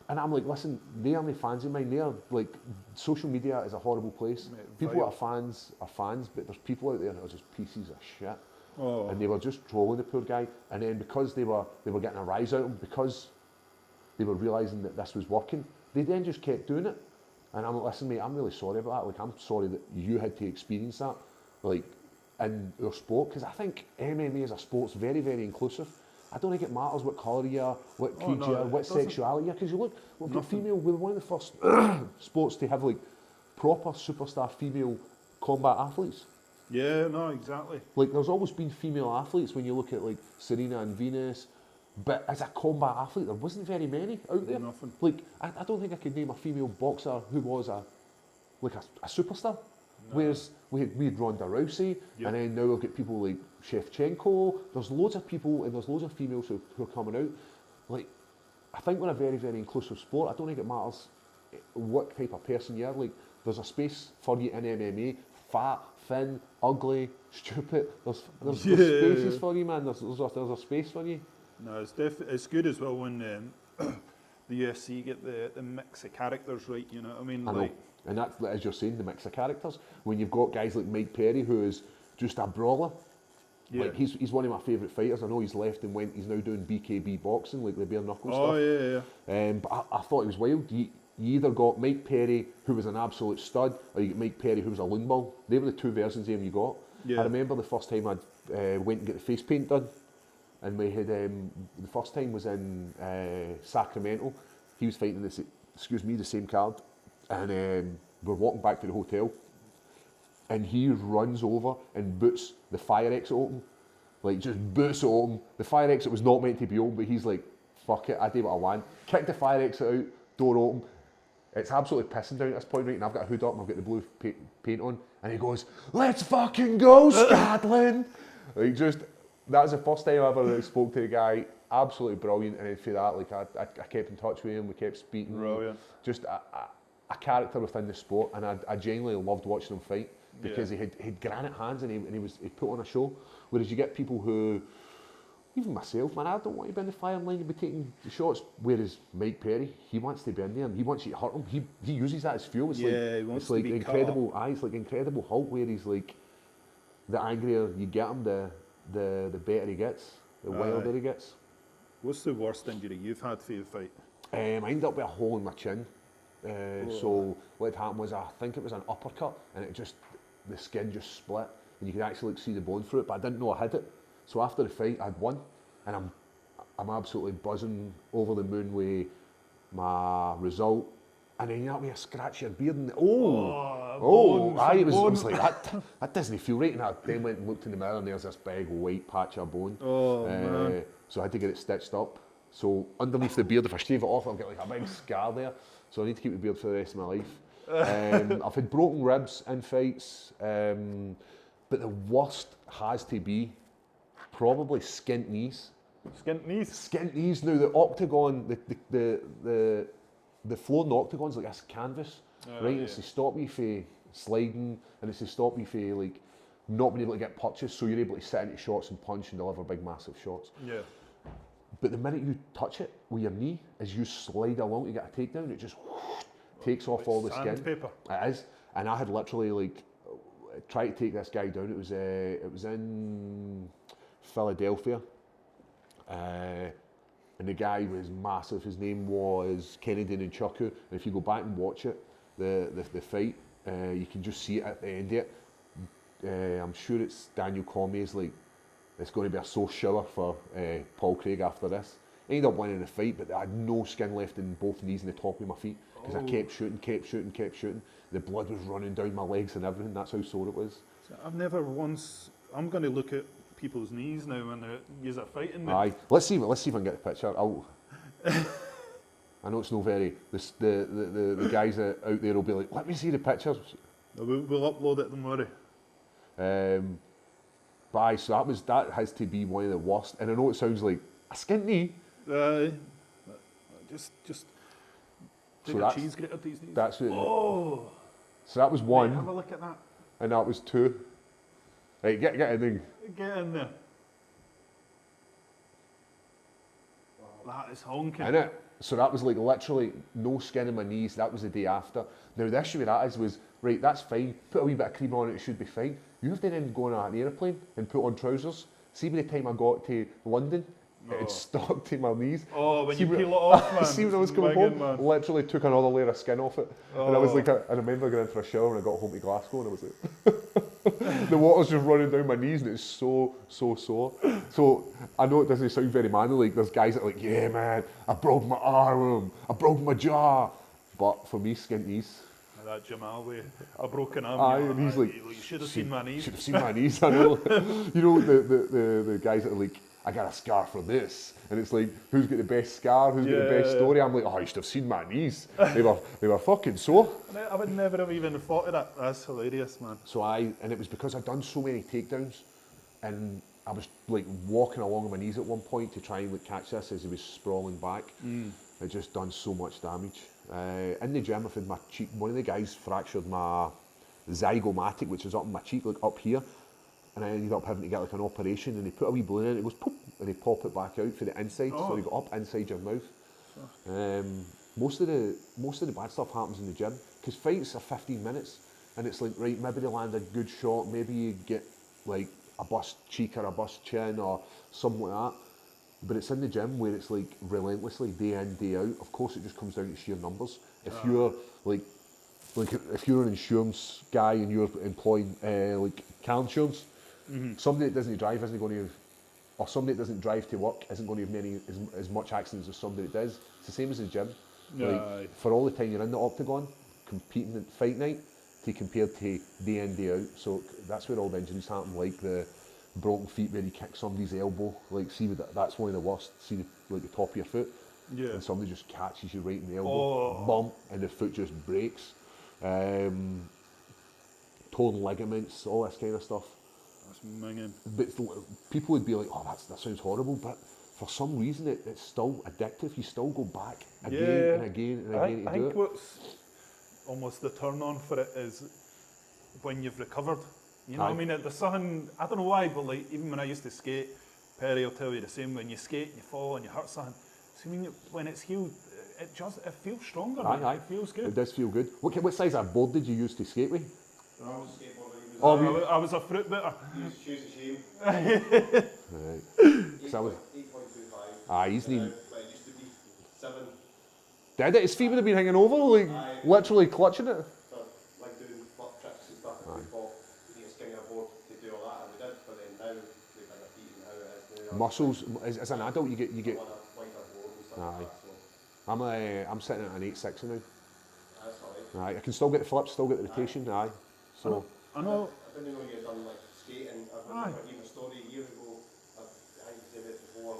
And I'm like, listen, they aren't fans of mine. They are, like, social media is a horrible place. People that are fans, but there's people out there that are just pieces of shit. Oh. And they were just trolling the poor guy. And then because they were getting a rise out of him, because they were realising that this was working, they then just kept doing it. And I'm like, listen, mate, I'm really sorry about that. Like, I'm sorry that you had to experience that, like, in our sport. Because I think MMA as a sport's very, very inclusive. I don't think it matters what colour you are, what creed you are, what sexuality you are. Because you look at female, we're one of the first sports to have, like, proper superstar female combat athletes. Yeah, no, exactly. Like, there's always been female athletes when you look at, like, Serena and Venus, but as a combat athlete, there wasn't very many out there. Nothing. Like, I don't think I could name a female boxer who was a superstar. No. Whereas we had Ronda Rousey, and then now we've got people like Shevchenko. There's loads of people, and there's loads of females who are coming out. Like, I think we're a very, very inclusive sport. I don't think it matters what type of person you are. Like, there's a space for you in MMA. Fat, thin, ugly, stupid. There's spaces for you, man. There's a space for you. No, it's good as well when the UFC get the mix of characters right. You know what I mean? I know. And that's, as you're saying, the mix of characters. When you've got guys like Mike Perry, who is just a brawler. Yeah. Like, he's one of my favourite fighters. I know he's left and he's now doing BKB boxing, like the bare knuckle stuff. Oh, yeah. But I thought he was wild. You either got Mike Perry, who was an absolute stud, or you get Mike Perry, who was a loon ball. They were the two versions of him you got. Yeah. I remember the first time I went and get the face paint done, and we had, the first time was in Sacramento. He was fighting the same card. And we're walking back to the hotel, and he runs over and boots the fire exit open. Like, just boots it open. The fire exit was not meant to be open, but he's like, fuck it, I do what I want. Kick the fire exit out, door open. It's absolutely pissing down at this point, right? And I've got a hood up and I've got the blue paint on. And he goes, let's fucking go, Scotland! Like, just, that was the first time I ever spoke to the guy. Absolutely brilliant. And then for that, like, I kept in touch with him, we kept speaking. Brilliant. Just a character within the sport, and I genuinely loved watching him fight because he had granite hands and he put on a show. Whereas you get people who, even myself, man, I don't want to be in the firing line and be taking the shots. Whereas Mike Perry, he wants to be in there and he wants you to hurt him. He uses that as fuel. It's he wants to be incredible. It's like Incredible Hulk, where he's like, the angrier you get him, the better he gets, the wilder he gets. What's the worst injury you've had for your fight? I ended up with a hole in my chin. So what happened was, I think it was an uppercut, and the skin just split, and you could actually see the bone through it, but I didn't know I had it. So after the fight, I'd won, and I'm absolutely buzzing, over the moon with my result. And then you scratch your beard, and it was like that doesn't feel right. And I then went and looked in the mirror, and there's this big white patch of bone. Man. So I had to get it stitched up. So underneath the beard, if I shave it off, I'll get like a big scar there. So I need to keep the beard for the rest of my life. I've had broken ribs in fights, but the worst has to be probably skint knees. Skint knees? Skint knees. Now the octagon, the floor in the octagon's like this canvas, right? And it's to stop you from sliding, and it's to stop you from like not being able to get punches, so you're able to sit into shots and punch and deliver big, massive shots. Yeah. But the minute you touch it with your knee, as you slide along to get a takedown, it just takes off all the skin. Sandpaper. It is. And I had literally tried to take this guy down. It was in Philadelphia. And the guy was massive. His name was Kennedy Nunchaku. And if you go back and watch it, the fight, you can just see it at the end of it. I'm sure it's Daniel Cormier's like, it's going to be a sore shower for Paul Craig after this. I ended up winning the fight, but I had no skin left in both knees and the top of my feet because I kept shooting. The blood was running down my legs and everything. That's how sore it was. So I'm going to look at people's knees now when you're fighting them. Aye, let's see if I can get the picture. I know it's no very. The guys out there will be like, let me see the pictures. We'll upload it, don't worry. But aye, so that has to be one of the worst. And I know it sounds like a skint knee. Just Do you get a cheese grater these days? That's it. Oh! So that was one. Right, have a look at that. And that was two. Right, get in there. Get in there. That is honking. Innit? So that was like literally no skin in my knees. That was the day after. Now the issue with that was, right, that's fine. Put a wee bit of cream on it, it should be fine. You have to then go on an aeroplane and put on trousers. See by the time I got to London, it had stuck to my knees. Oh, when you peel it off, man. See when I was coming home, literally took another layer of skin off it. And I was like, I remember going in for a shower and I got home to Glasgow and I was like, the water's just running down my knees and it's so sore. So I know it doesn't sound very manly, like there's guys that are like, yeah man, I broke my arm, I broke my jaw. But for me, skint knees. That Jamal way, a broken arm. Aye, and he's like, you should have seen my knees. Should have seen my knees, I know. You know, the guys that are like, I got a scar for this. And it's like, who's got the best scar? Who's got the best story? I'm like, oh, you should have seen my knees. They were fucking sore. I would never have even thought of that. That's hilarious, man. So and it was because I'd done so many takedowns and I was like walking along on my knees at one point to try and like catch this as he was sprawling back. It just done so much damage. In the gym, I found my cheek, one of the guys fractured my zygomatic, which is up in my cheek, like up here. And I ended up having to get like an operation and they put a wee balloon in, it goes poof, and they pop it back out for the inside, so they go up inside your mouth. Most of the bad stuff happens in the gym, because fights are 15 minutes, and it's like, right, maybe they land a good shot, maybe you get like a bust cheek or a bust chin or something like that, but it's in the gym where it's like relentlessly, day in, day out. Of course it just comes down to sheer numbers. If you're like if you're an insurance guy and you're employing like car insurance, somebody that doesn't drive isn't going to, or somebody that doesn't drive to work isn't going to have as much accidents as somebody that does. It's the same as the gym. Like, for all the time you're in the octagon, competing at fight night, to compared to day in, day out. So that's where all the injuries happen, like the broken feet where you kick somebody's elbow. Like, see, that's one of the worst. See, like the top of your foot, and somebody just catches you right in the elbow, bump, and the foot just breaks. Torn ligaments, all this kind of stuff. That's minging. But people would be like, oh, that sounds horrible, but for some reason it's still addictive. You still go back again and again and again to do it. I think what's almost the turn on for it is when you've recovered. You know what I mean? There's something, I don't know why, but like even when I used to skate, Perry will tell you the same, when you skate and you fall and you hurt something, so when it's healed, it feels stronger. It feels good. It does feel good. What size of board did you use to skate with? I was a skateboarder. I was a fruit bitter. You used to choose a shame. Right. 8.25. He's needing. It used to be 7. Did it? His feet would have been hanging over, like literally clutching it. So, like doing flip tricks and stuff. We thought you need a skinnier board to do all that, and we did. But then now we've had a feet and how it is now. Muscles. As an adult, you get. Wider board and stuff like that. So. I'm sitting at an 8.60 now. That's alright. Aye, I can still get the flips, still get the rotation. Aye. So. I know. I didn't know you had done like skating. I remember even a story years ago. I think you said it before.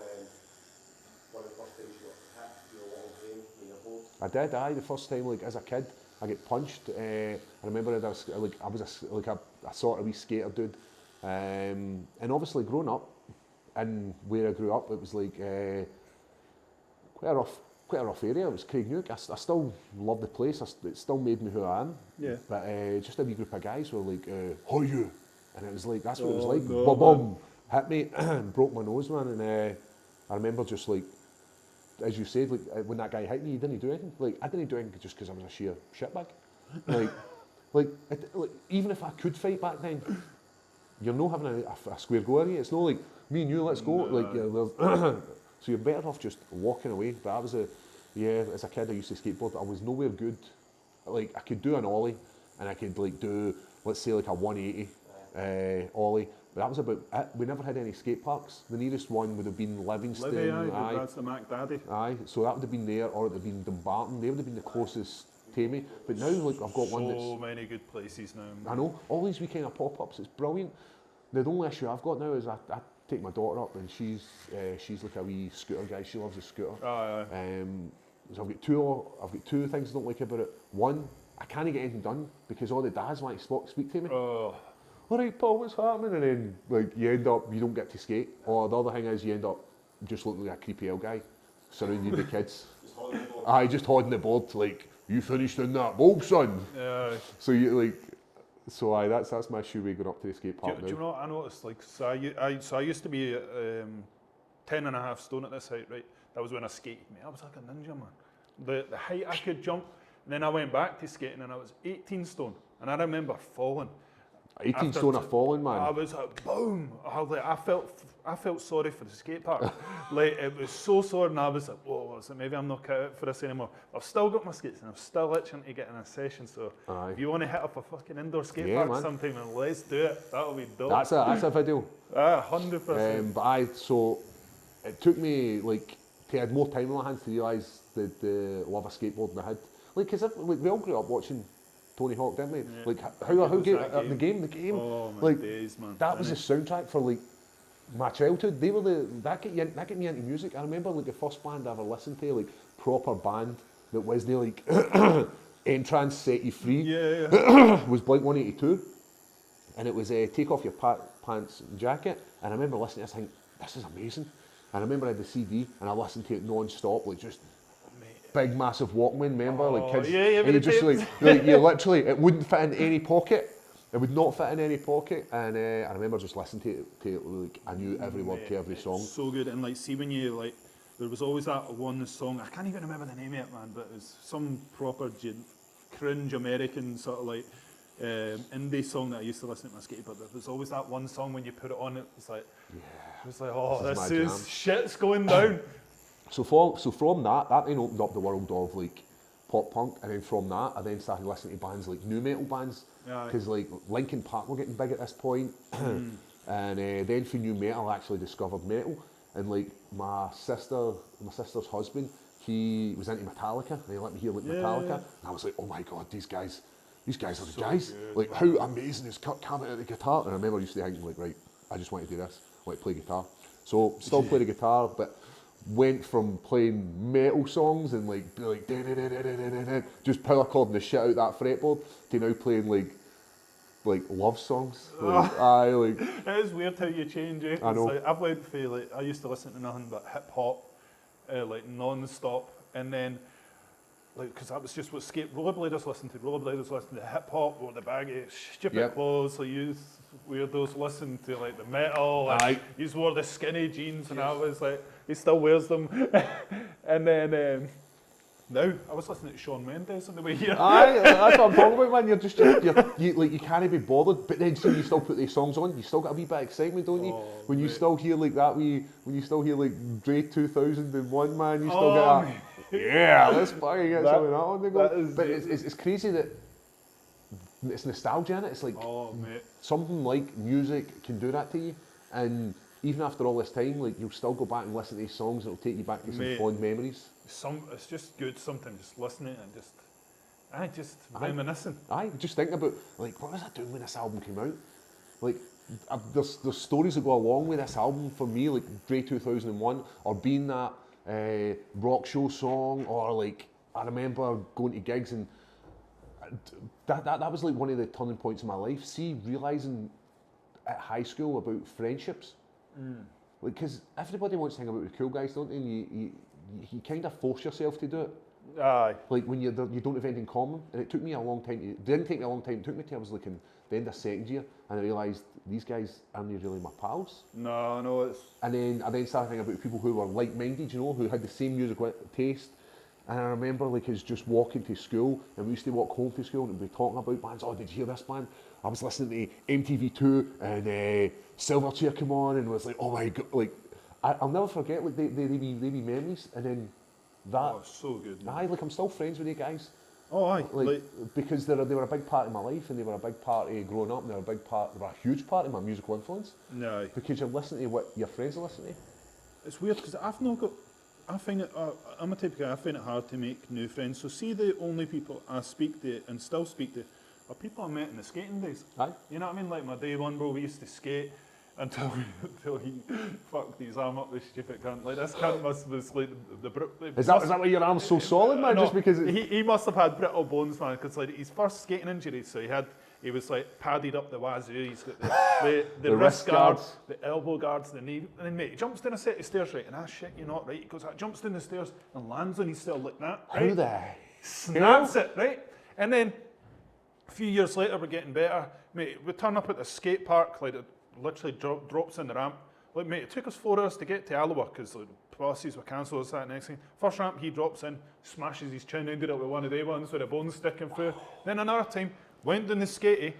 One of the first times you got hit, you were walking home when you're bored. I did. Aye, the first time, like as a kid, I get punched. I remember I was a sort of wee skater dude, and obviously growing up, and where I grew up, it was like quite a rough area. It was Craigneuk. I still love the place. It still made me who I am. Yeah. But just a wee group of guys were like, "How are you?" And it was like, that's what it was like. No, Boom, hit me, broke my nose, man. And I remember just like, as you said, like when that guy hit me, he didn't do anything. Like I didn't do anything just because I was a sheer shitbag. Like even if I could fight back then, you're not having a square go at you. It's not like me and you, let's go. No. Like so you're better off just walking away. But I was as a kid I used to skateboard. I was nowhere good. Like I could do an ollie, and I could like do, let's say like a 180 ollie. But that was about it. We never had any skate parks. The nearest one would have been Livingston. Aye, that's the Mac Daddy. Aye, so that would have been there, or it would have been Dumbarton. They would have been the closest to me. But now, like I've got one that's so many good places now. I know all these wee kind of pop-ups. It's brilliant. The only issue I've got now is I take my daughter up, and she's like a wee scooter guy. She loves a scooter. So I've got two things I don't like about it. One, I can't get anything done because all the dads want to speak to me. All right, Paul, what's happening? And then like you don't get to skate. Or the other thing is you end up just looking like a creepy old guy surrounded by kids. Just holding the board, like you finished in that bulb, son. Yeah. So you like, so that's my shoe way going up to the skate park Do now. you know what I noticed? Like, so I used to be 10.5 stone at this height, right? That was when I skated, mate. I was like a ninja, man. The height I could jump, and then I went back to skating and I was 18 stone. And I remember falling. 18 stone of falling, man. I was like, boom. I felt sorry for the skate park. Like, it was so sore, and I was like, whoa, maybe I'm not cut out for this anymore. I've still got my skates, and I'm still itching to get in a session. So if you want to hit up a fucking indoor skate park sometime, then let's do it. That'll be dope. That's a video. 100%. But so it took me like to have more time on my hands to realise the love of skateboarding I had. Like, because we all grew up watching Tony Hawk, didn't we? Yeah. Like how the game. Oh my like days, man. that was the soundtrack for like my childhood. They were that get me into music. I remember like the first band I ever listened to, like proper band that was the like entrance set you free. Yeah. Was Blink-182, and it was take off your pants and jacket. And I remember listening to this, thinking, this is amazing. And I remember I had the CD and I listened to it non-stop, like just big massive Walkman, remember? Like kids, and you just like you literally, it wouldn't fit in any pocket. It would not fit in any pocket. And I remember just listening to it, like I knew every word to every song. So good. And like, see when you like, there was always that one song, I can't even remember the name of it, man, but it was some proper cringe American sort of like indie song that I used to listen to my skate, but there was always that one song when you put it on, it was like, oh, this is shit's going down. So from that then opened up the world of like pop punk, and then from that I then started listening to bands like new metal bands, because like Linkin Park were getting big at this point. And then through new metal I actually discovered metal, and like my sister's husband, he was into Metallica, and he let me hear like Metallica, and I was like, oh my god, these guys are the guys. Good, like how amazing is Kirk Hammett at the guitar? And I remember I used to think like, right, I just want to do this, I want to play guitar. So still play the guitar, but went from playing metal songs and like just power chording the shit out that fretboard to now playing like love songs. Like, it is weird how you change it. I know. Like, I've went for like, I used to listen to nothing but hip hop, like non-stop, and then like, because that was just what rollerbladers listened to. Rollerbladers listened to hip hop, or the baggy stupid clothes. Like you weirdos listened to like the metal. Like, you wore the skinny jeans, and I was like, he still wears them. And then now I was listening to Shawn Mendes on the way here. That's what I'm talking about, man. You can't be bothered, but then you still put these songs on. You still got a wee bit of excitement, don't you? When you still hear like that when you still hear like Dre 2001, man, you still get that. Yeah, let's fucking get some of that on the go. But it's crazy that it's nostalgia in it. It's like something like music can do that to you, and even after all this time, like you'll still go back and listen to these songs, and it'll take you back to some fond memories. It's just good sometimes, just listening and just reminiscing. Just thinking about like what was I doing when this album came out? Like there's stories that go along with this album for me, like Dre 2001, or being that rock show song, or like I remember going to gigs, and that was like one of the turning points in my life. See, realising at high school about friendships, like because everybody wants to hang about with cool guys, don't they? And you kind of force yourself to do it. Like when you don't have anything in common, and it took me a long time. It didn't take me a long time. It took me till I was like in the end of second year, and I realised these guys aren't really my pals. No, it's. And then started thinking about people who were like-minded, you know, who had the same music taste. And I remember like us just walking to school, and we used to walk home from school and we'd be talking about bands. Oh, did you hear this band? I was listening to MTV2 and Silverchair come on, and was like, oh my god, like I'll never forget. Like they be memories, and then that. Oh, so good. Like I'm still friends with you guys. Oh, aye. Like because they were a big part of my life, and they were a big part of growing up, and they were a huge part of my musical influence. No. Because you're listening to what your friends are listening to. It's weird because I find it. I'm a type of guy. I find it hard to make new friends. So see, the only people I speak to and still speak to are people I met in the skating days. Aye. You know what I mean? Like my day one, bro. We used to skate until he fucked his arm up, this stupid cunt. Like this cunt was like the Is that why your arm's so solid, man? No, just because he must have had brittle bones, man. Because like his first skating injury, so he was like padded up the wazoo. He's got the wrist guards, the elbow guards, the knee, and then mate, he jumps down a set of stairs, right? And shit you not, right? He goes, jumps down the stairs and lands on his tail like that. Right? How the snaps it, right? And then a few years later, we're getting better. Mate, we turn up at the skate park, like it literally drops in the ramp. Like, mate, it took us 4 hours to get to Alloa because the buses were cancelled. That next thing. First ramp, he drops in, smashes his chin, ended up with one of the ones with a bone sticking through. Then another time, went down the skatey,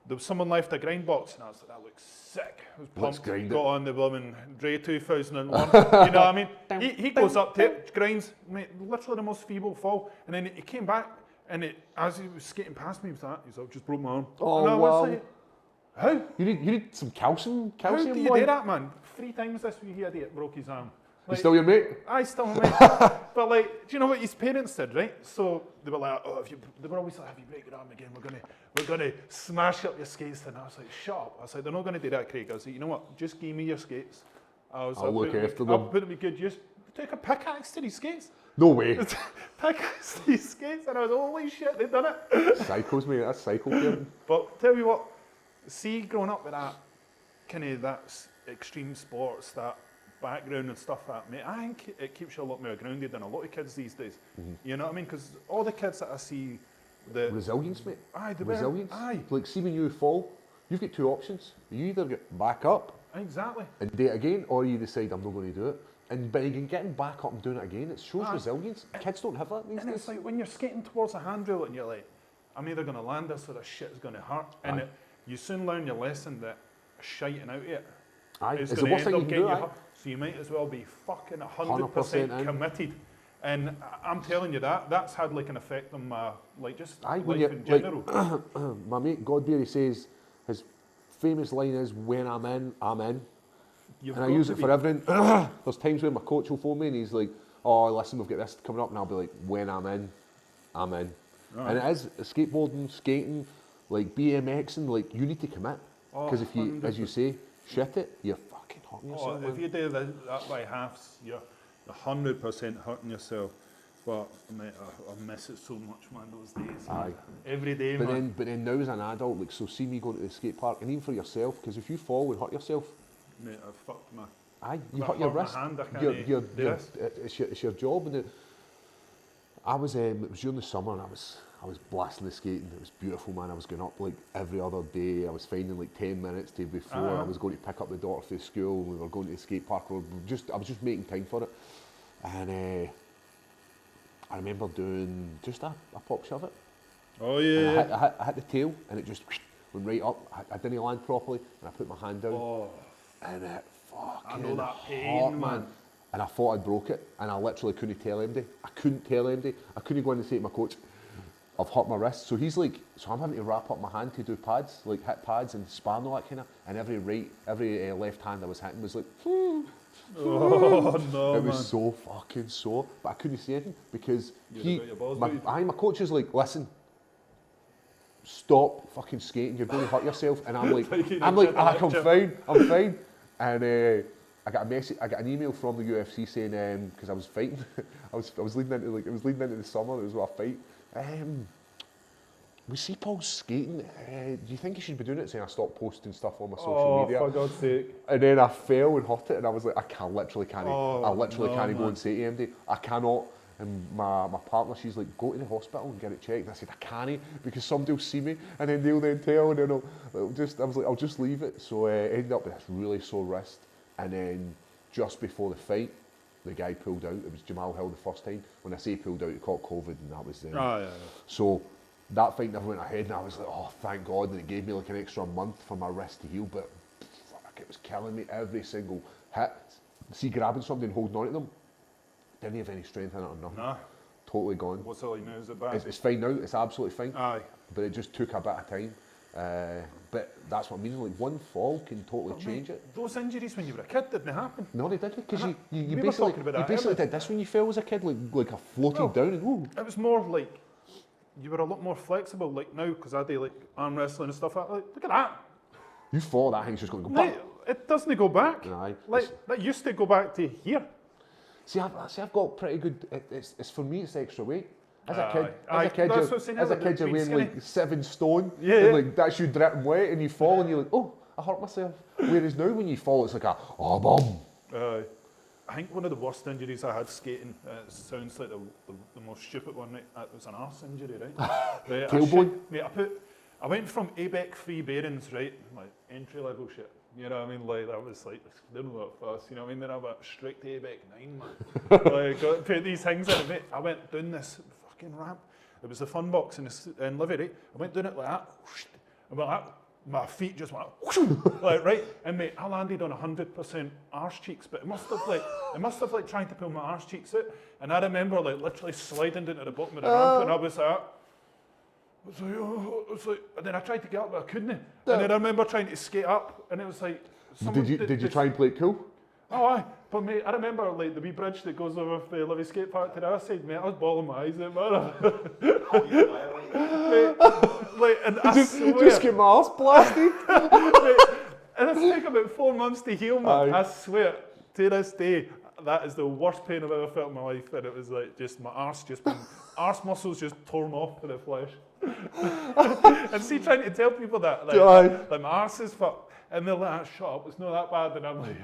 there was someone left a grind box, and I was like, that looks sick. I was pumped, got on the blooming Dre 2001, you know what I mean? He goes up to it, grinds, mate, literally the most feeble fall, and then he came back, and as he was skating past me, he was like, I've just broke my arm. Oh, and I was like, how? You need some calcium How do you boy. do that, man? 3 times this week, he idiot broke his arm. You still your mate? I still my mate. But like, do you know what his parents did, right? So they were like, they were always like, if you break your arm again, we're gonna smash up your skates. And I was like, shut up. I was like, they're not gonna do that, Craig. I was like, you know what? Just give me your skates. I'll look after them. I'll put them in good use. They took a pickaxe to these skates. No way. Pickaxe to these skates, and I was, holy shit, they've done it. Psychos, mate. That's psycho parenting. But tell you what, see, growing up with that kind of extreme sports, that background and stuff like that, mate, I think it keeps you a lot more grounded than a lot of kids these days. You know what I mean? Because all the kids that I see, the resilience, mate. Aye, the resilience. Aye, Like, see when you fall, you've got 2 options. You either get back up exactly, and do it again, or you decide I'm not going to do it. And but again, getting back up and doing it again, it shows resilience. Kids don't have that these days. and it's like when you're skating towards a handrail and you're like, I'm either going to land this or this shit is going to hurt. And you soon learn your lesson that shiting out it is it's the going worst to thing end you up can getting do. you hurt. So you might as well be fucking 100% committed. And I'm telling you that's had like an effect on my life in general. Like, my mate Godberry says his famous line is, "When I'm in, I'm in." And I use it for everything. There's times where my coach will phone me and he's like, "Oh, listen, we've got this coming up," and I'll be like, "When I'm in, I'm in." Right. And it is skateboarding, skating, like BMXing. Like, you need to commit because if you, as you say, shit it, you're fucking hurting yourself. If you do that by halves, you're 100% hurting yourself. But mate, I miss it so much, man. Those days, man. Every day, man. But then now as an adult, like, so see me going to the skate park, and even for yourself, because if you fall and hurt yourself, mate, I've fucked my. You hurt your wrist. Hand, it's your job, and it was during the summer, and I was blasting the skating. It was beautiful, man. I was going up like every other day. I was finding like 10 minutes to before I was going to pick up the daughter from school. We were going to the skate park. I was just making time for it, and I remember doing just a pop shove it. Oh yeah. And I hit the tail, and it just went right up. I didn't land properly, and I put my hand down. Oh. And it fucking I know that pain, man. And I thought I'd broke it, and I literally couldn't tell anybody. I couldn't go in and say to my coach, I've hurt my wrist. So he's like, so I'm having to wrap up my hand to do pads, like hit pads and spar and all that kind of. And every left hand I was hitting was like, oh no, it was so fucking sore. But I couldn't say anything because my coach is like, listen, stop fucking skating, you're going to hurt yourself. And I'm like, I'm fine. And I got an email from the UFC saying, because I was fighting, I was leading into the summer, it was a fight. We see Paul skating, do you think he should be doing it? Saying I stopped posting stuff on my social media. Oh, for God's sake. And then I fell and hurt it, and I was like, I literally can't go and say to MD, I cannot. And my partner, she's like, go to the hospital and get it checked. And I said, I can't, because somebody will see me, and then they'll then tell, and then I was like, I'll just leave it. So it ended up with this really sore wrist. And then just before the fight, the guy pulled out. It was Jamal Hill the first time. When I say pulled out, he caught COVID, and that was So that fight never went ahead, and I was like, oh, thank God. And it gave me like an extra month for my wrist to heal, but fuck, it was killing me every single hit. See, grabbing somebody and holding on to them, didn't have any strength in it or nothing. Nah. Totally gone. What's all you know? Is it bad? It's fine now, it's absolutely fine. Aye. But it just took a bit of time. But that's what I mean, like one fall can totally change it. Those injuries when you were a kid didn't happen. No, they didn't, because you we basically did this when you fell as a kid, like I floated down and ooh. It was more like, you were a lot more flexible, like now, because I do like arm wrestling and stuff like that. Look at that. You fall, that thing's just going to go back. It doesn't go back. Aye. Like, that used to go back to here. See, I've got pretty good, it's for me, it's extra weight. As a kid, you're weighing like 7 stone, and like that's you dripping wet, and you fall, and you're like, oh, I hurt myself. Whereas now, when you fall, it's like a, oh, bum. I think one of the worst injuries I had skating, it sounds like the most stupid one, right? It was an arse injury, right? Right, Tailbone? I went from ABEC free bearings, right? Like entry level shit. You know what I mean? Like that was like, didn't look fast, you know what I mean? Then I went straight to ABEC 9, man. Like, got to put these things in, mate. I went down this fucking ramp. It was the fun box in Livy, right? I went down it like that. I went like that. My feet just went like right, and mate, I landed on 100% arse cheeks, but it must have like trying to pull my arse cheeks out, and I remember like literally sliding into the bottom of the ramp, and I was like, and then I tried to get up, but I couldn't. And then I remember trying to skate up, and it was like, Did you try and play it cool? Oh, aye. But mate, I remember like the wee bridge that goes over the Livy skate park to the other side, mate. I was bawling my eyes out, man. Mate, and I swear, just get my arse blasted. mate, and it's taken about 4 months to heal, man. I swear, to this day, that is the worst pain I've ever felt in my life. And it was like just my arse, arse muscles just torn off with the flesh. And see, trying to tell people that, like my arse is fucked. And they're like, shut up, it's not that bad. And I'm like,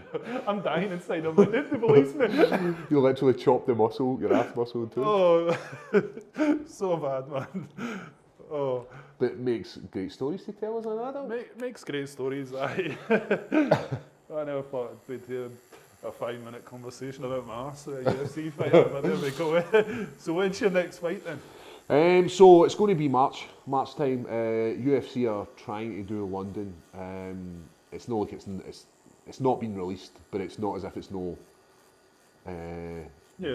I'm dying inside. I'm like, did they believe me? You literally chop the muscle, your ass muscle in two. Oh, so bad, man. Oh. But it makes great stories to tell as an adult. Makes great stories, aye. I never thought I'd be a 5-minute conversation about my arse at a UFC fight, but there we go. So when's your next fight then? So it's going to be March time. UFC are trying to do London. It's not like it's not been released, but it's not as if it's no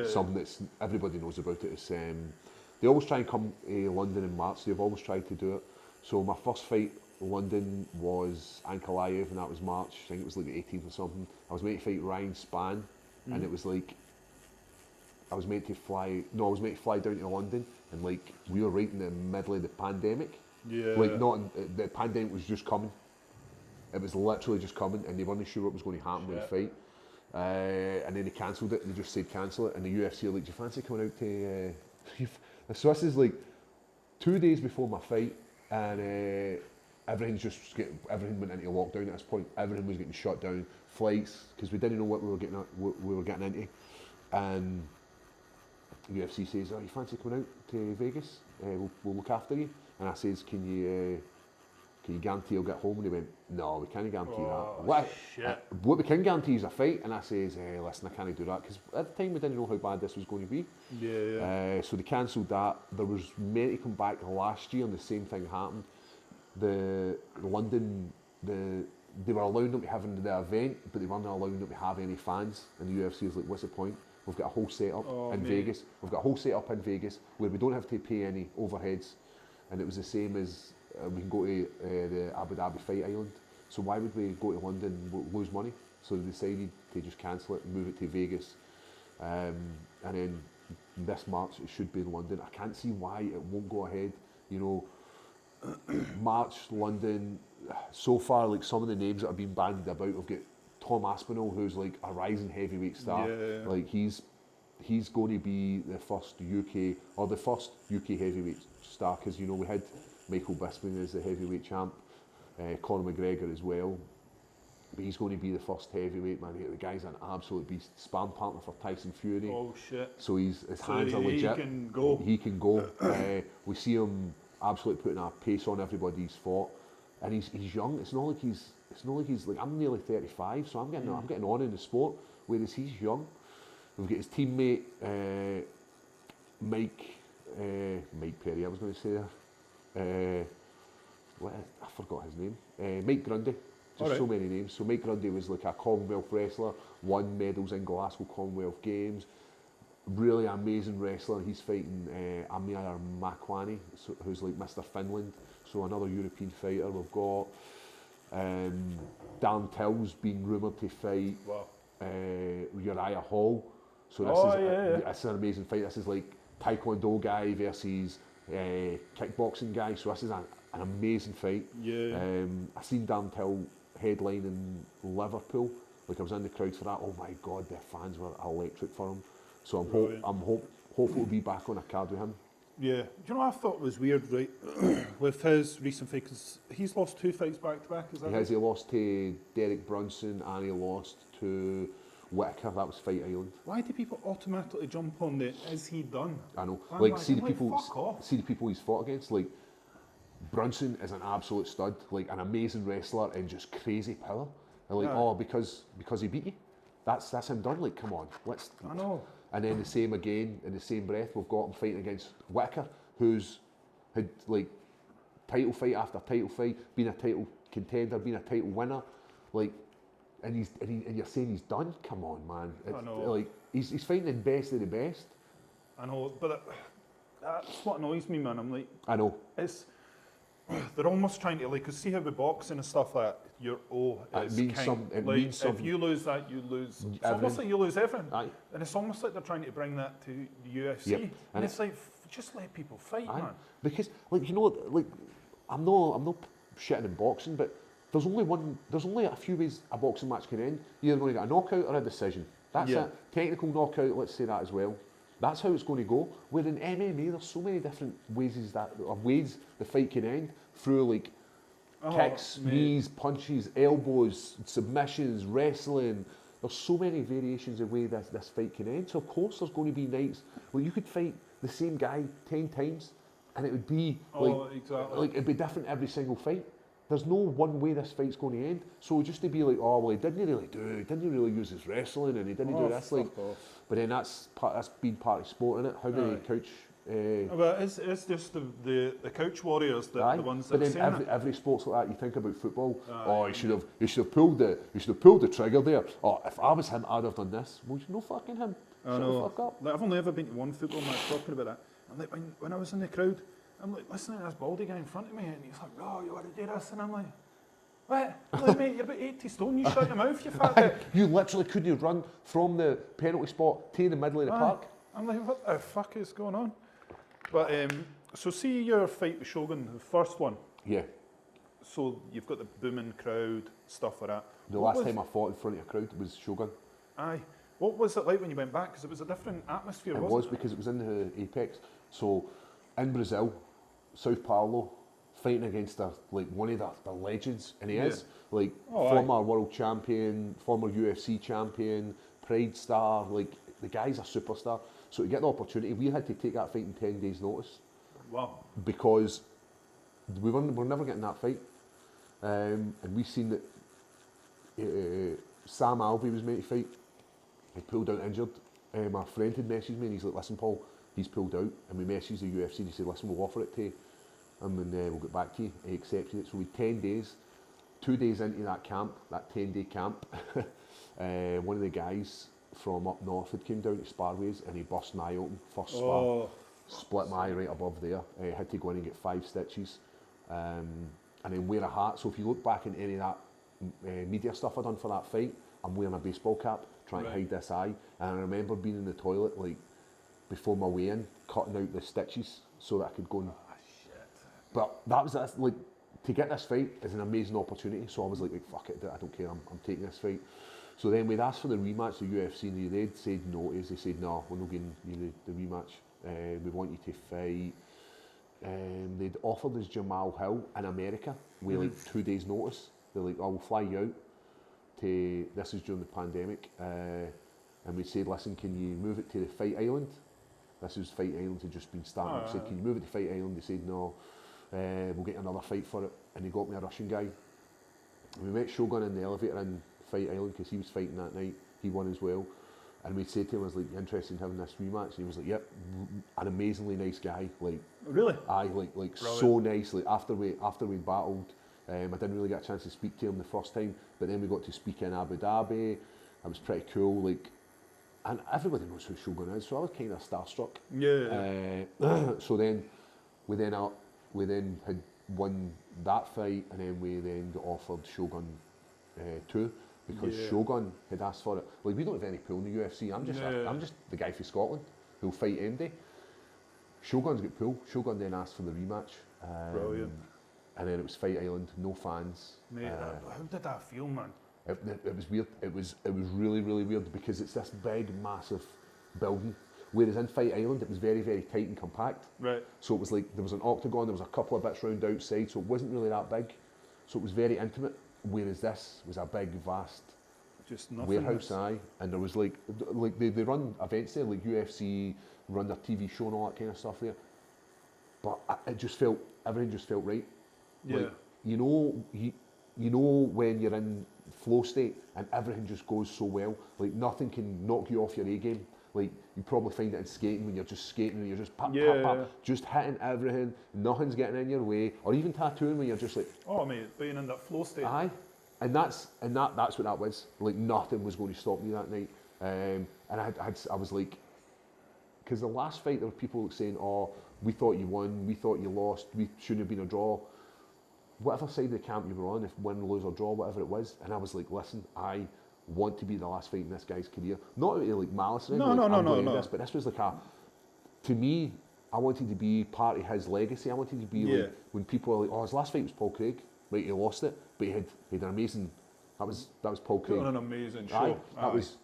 something that's everybody knows about it. It's they always try and come to London in March. They've always tried to do it. So my first fight in London was Ankalaev, and that was March. I think it was like the 18th or something. I was meant to fight Ryan Spann, and it was like I was meant to fly down to London, and like we were right in the middle of the pandemic. Yeah. Like the pandemic was just coming. It was literally just coming, and they weren't sure what was going to happen with the fight. And then they cancelled it. They just said cancel it, and the UFC were like, "Do you fancy coming out to?" So this is like 2 days before my fight, and everything went into lockdown at this point. Everything was getting shut down. Flights, because we didn't know what we were getting into, and UFC says, "Oh, you fancy coming out to Vegas? We'll look after you." And I says, "Can you guarantee I'll get home?" And he went, "No, we can't guarantee that. What we can guarantee is a fight." And I says, "Listen, I can't do that," because at the time we didn't know how bad this was going to be. So they cancelled that. There was meant to come back last year, and the same thing happened. The London, they were allowing them to have the event, but they weren't allowing them to have any fans. And the UFC was like, "What's the point? We've got a whole setup in Vegas. We've got a whole setup in Vegas where we don't have to pay any overheads." And it was the same as we can go to the Abu Dhabi Fight Island. So why would we go to London and lose money? So they decided to just cancel it and move it to Vegas. And then this March it should be in London. I can't see why it won't go ahead. You know, March, London. So far, like some of the names that have been bandied about, we've got Tom Aspinall, who's like a rising heavyweight star. Like he's going to be the first UK heavyweight star, because you know we had Michael Bisping as the heavyweight champ, Conor McGregor as well, but he's going to be the first heavyweight, man. The guy's an absolute beast. Sparring partner for Tyson Fury. Oh shit! So his hands are legit. He can go. We see him absolutely putting a pace on everybody he's fought, and he's young. It's not like he's like I'm nearly 35, so I'm getting on in the sport, whereas he's young. We've got his teammate Mike Perry. I was going to say there. I forgot his name. Mike Grundy. Just so many names. So Mike Grundy was like a Commonwealth wrestler, won medals in Glasgow Commonwealth Games. Really amazing wrestler. He's fighting Amir Makwani, who's like Mr. Finland. So another European fighter. We've got Dan Till's been rumoured to fight Uriah Hall. So this is an amazing fight. This is like Taekwondo guy versus kickboxing guy. So this is an amazing fight. I seen Dan Till headline in Liverpool. Like I was in the crowd for that. Oh my God, the fans were electric for him. So I'm hopeful to be back on a card with him. Yeah. Do you know what I thought was weird, right? With his recent fight, because he's lost 2 fights back to back, is that He lost to Derek Brunson, and he lost to Whittaker, that was Fight Island. Why do people automatically jump on the "is he done"? I know. I'm Like, like, see I'm the like, people, fuck off. see the people he's fought against. Like, Brunson is an absolute stud, like an amazing wrestler and just crazy power. And like, Yeah. oh, because he beat you, that's him done. Like, come on, let's. I know. And then the same again, in the same breath, we've got him fighting against Whittaker, who's had like title fight after title fight, been a title contender, been a title winner, like, and you're saying he's done? Come on, man. I know. Like, he's fighting the best of the best. I know, but that's what annoys me, man. I'm like, I know. it's they're almost trying to like, 'cause see how with boxing and stuff like that, you're It means king. some- it like, means if something. you lose that, you lose. It's Everything. almost like you lose everything. Aye. And it's almost like they're trying to bring that to the UFC. Yep. And And it's like, just let people fight, Aye. man. Because, like, you know, like, I'm not shitting in boxing, but there's only a few ways a boxing match can end. You're either going to get a knockout or a decision. That's Yeah. it. Technical knockout, let's say that as well. That's how it's going to go. Where in MMA, there's so many different ways the fight can end through, like, kicks, mate. knees, punches, elbows, submissions, wrestling. There's so many variations of way this fight can end. So of course there's going to be nights where you could fight the same guy 10 times and it would be Exactly. like it'd be different every single fight. There's no one way this fight's going to end. So just to be like, oh well, he didn't really use his wrestling and he didn't do this, like, fuck off. but then that's been part of sport, innit? How many Aye. couch But it's just the couch warriors, the ones but that then say every sport's like that. You think about football. Aye. Oh, he should have pulled the trigger there. Oh, if I was him, I'd have done this. Well, you're no fucking him. I Shut the know. fuck up. Like, I've only ever been to one football match talking about that. And like when I was in the crowd, I'm like listening to this baldy guy in front of me, and he's like, "Oh, you want to do this?" And I'm like, "What? Like, mate, you're about 80 stone. You shut your mouth, you fat dick." You literally couldn't run from the penalty spot to the middle of the Aye. park. I'm like, what the fuck is going on? But so see your fight with Shogun, the first one. Yeah. So you've got the booming crowd, stuff like that. The What last was- time I fought in front of a crowd was Shogun. Aye. What was it like when you went back? Because it was a different atmosphere, It was wasn't it? because it was in the Apex. So in Brazil, Sao Paulo, fighting against one of the legends, and he Yeah. is like Oh, aye. former world champion, former UFC champion, Pride star. Like, the guy's a superstar. So to get the opportunity, we had to take that fight in 10 days' notice Wow. because we're never getting that fight. And we seen that Sam Alvey was meant to fight. He pulled out injured. My friend had messaged me and he's like, "Listen, Paul, he's pulled out." And we messaged the UFC and he said, "Listen, we'll offer it to you and then we'll get back to you." He accepted it. So we 10 days, 2 days into that camp, that 10-day camp, one of the guys from up north had came down to Sparways and he bust my eye open, first spar. Oh. Split my eye right above there. Had to go in and get 5 stitches. And then wear a hat. So if you look back in any of that media stuff I done for that fight, I'm wearing a baseball cap, trying to Right. hide this eye. And I remember being in the toilet, like, before my weigh-in, cutting out the stitches so that I could go and... Ah, shit. But that's like, to get this fight is an amazing opportunity. So I was like fuck it, I don't care, I'm taking this fight. So then we'd asked for the rematch, the UFC, and they'd said no to us. They said, "No, we're not giving you the rematch. We want you to fight." They'd offered us Jamal Hill in America with like 2 days' notice. They're like, "Oh, we'll fly you out to," this is during the pandemic, and we said, "Listen, can you move it to the Fight Island?" This was Fight Island had just been started. We said, "Can you move it to Fight Island?" They said, "No, we'll get another fight for it." And they got me a Russian guy. And we met Shogun in the elevator in Fight Island because he was fighting that night. He won as well. And we said to him, I was like, "You interested in having this rematch?" And he was like, "Yep." An amazingly nice guy. Like, Really? aye, like so nice. Like after we battled, I didn't really get a chance to speak to him the first time, but then we got to speak in Abu Dhabi. It was pretty cool. Like, and everybody knows who Shogun is, so I was kind of starstruck. Yeah. So then we then had won that fight, and then we then got offered Shogun 2 because Yeah. Shogun had asked for it. Like, we don't have any pull in the UFC. I'm just the guy from Scotland who'll fight MD. Shogun's got pull. Shogun then asked for the rematch. Brilliant. And then it was Fight Island, no fans. Mate, how did that feel, man? It was weird. It was really, really weird because it's this big, massive building. Whereas in Fight Island, it was very, very tight and compact. Right. So it was like, there was an octagon, there was a couple of bits round outside, so it wasn't really that big. So it was very intimate. Whereas this was a big, vast Just nothing. warehouse, and there was like they run events there, like UFC, run their TV show and all that kind of stuff there. But everything just felt right. Yeah. Like, you know when you're in flow state and everything just goes so well, like nothing can knock you off your A game. Like you probably find it in skating when you're just skating and you're just pap, just hitting everything, nothing's getting in your way, or even tattooing when you're just like, oh mate, being in that flow state. Aye, and that's what that was. Like nothing was going to stop me that night, and I was like, because the last fight there were people saying, oh, we thought you won, we thought you lost, we shouldn't have been a draw. Whatever side of the camp you were on, if win, lose or draw, whatever it was, and I was like, listen, I want to be the last fight in this guy's career. Not out of like malice or anything, no. But this was like to me, I wanted to be part of his legacy. I wanted to be like, when people are like, oh, his last fight was Paul Craig, right, he lost it, but he had an amazing, that was Paul Craig. Put on an amazing show. That was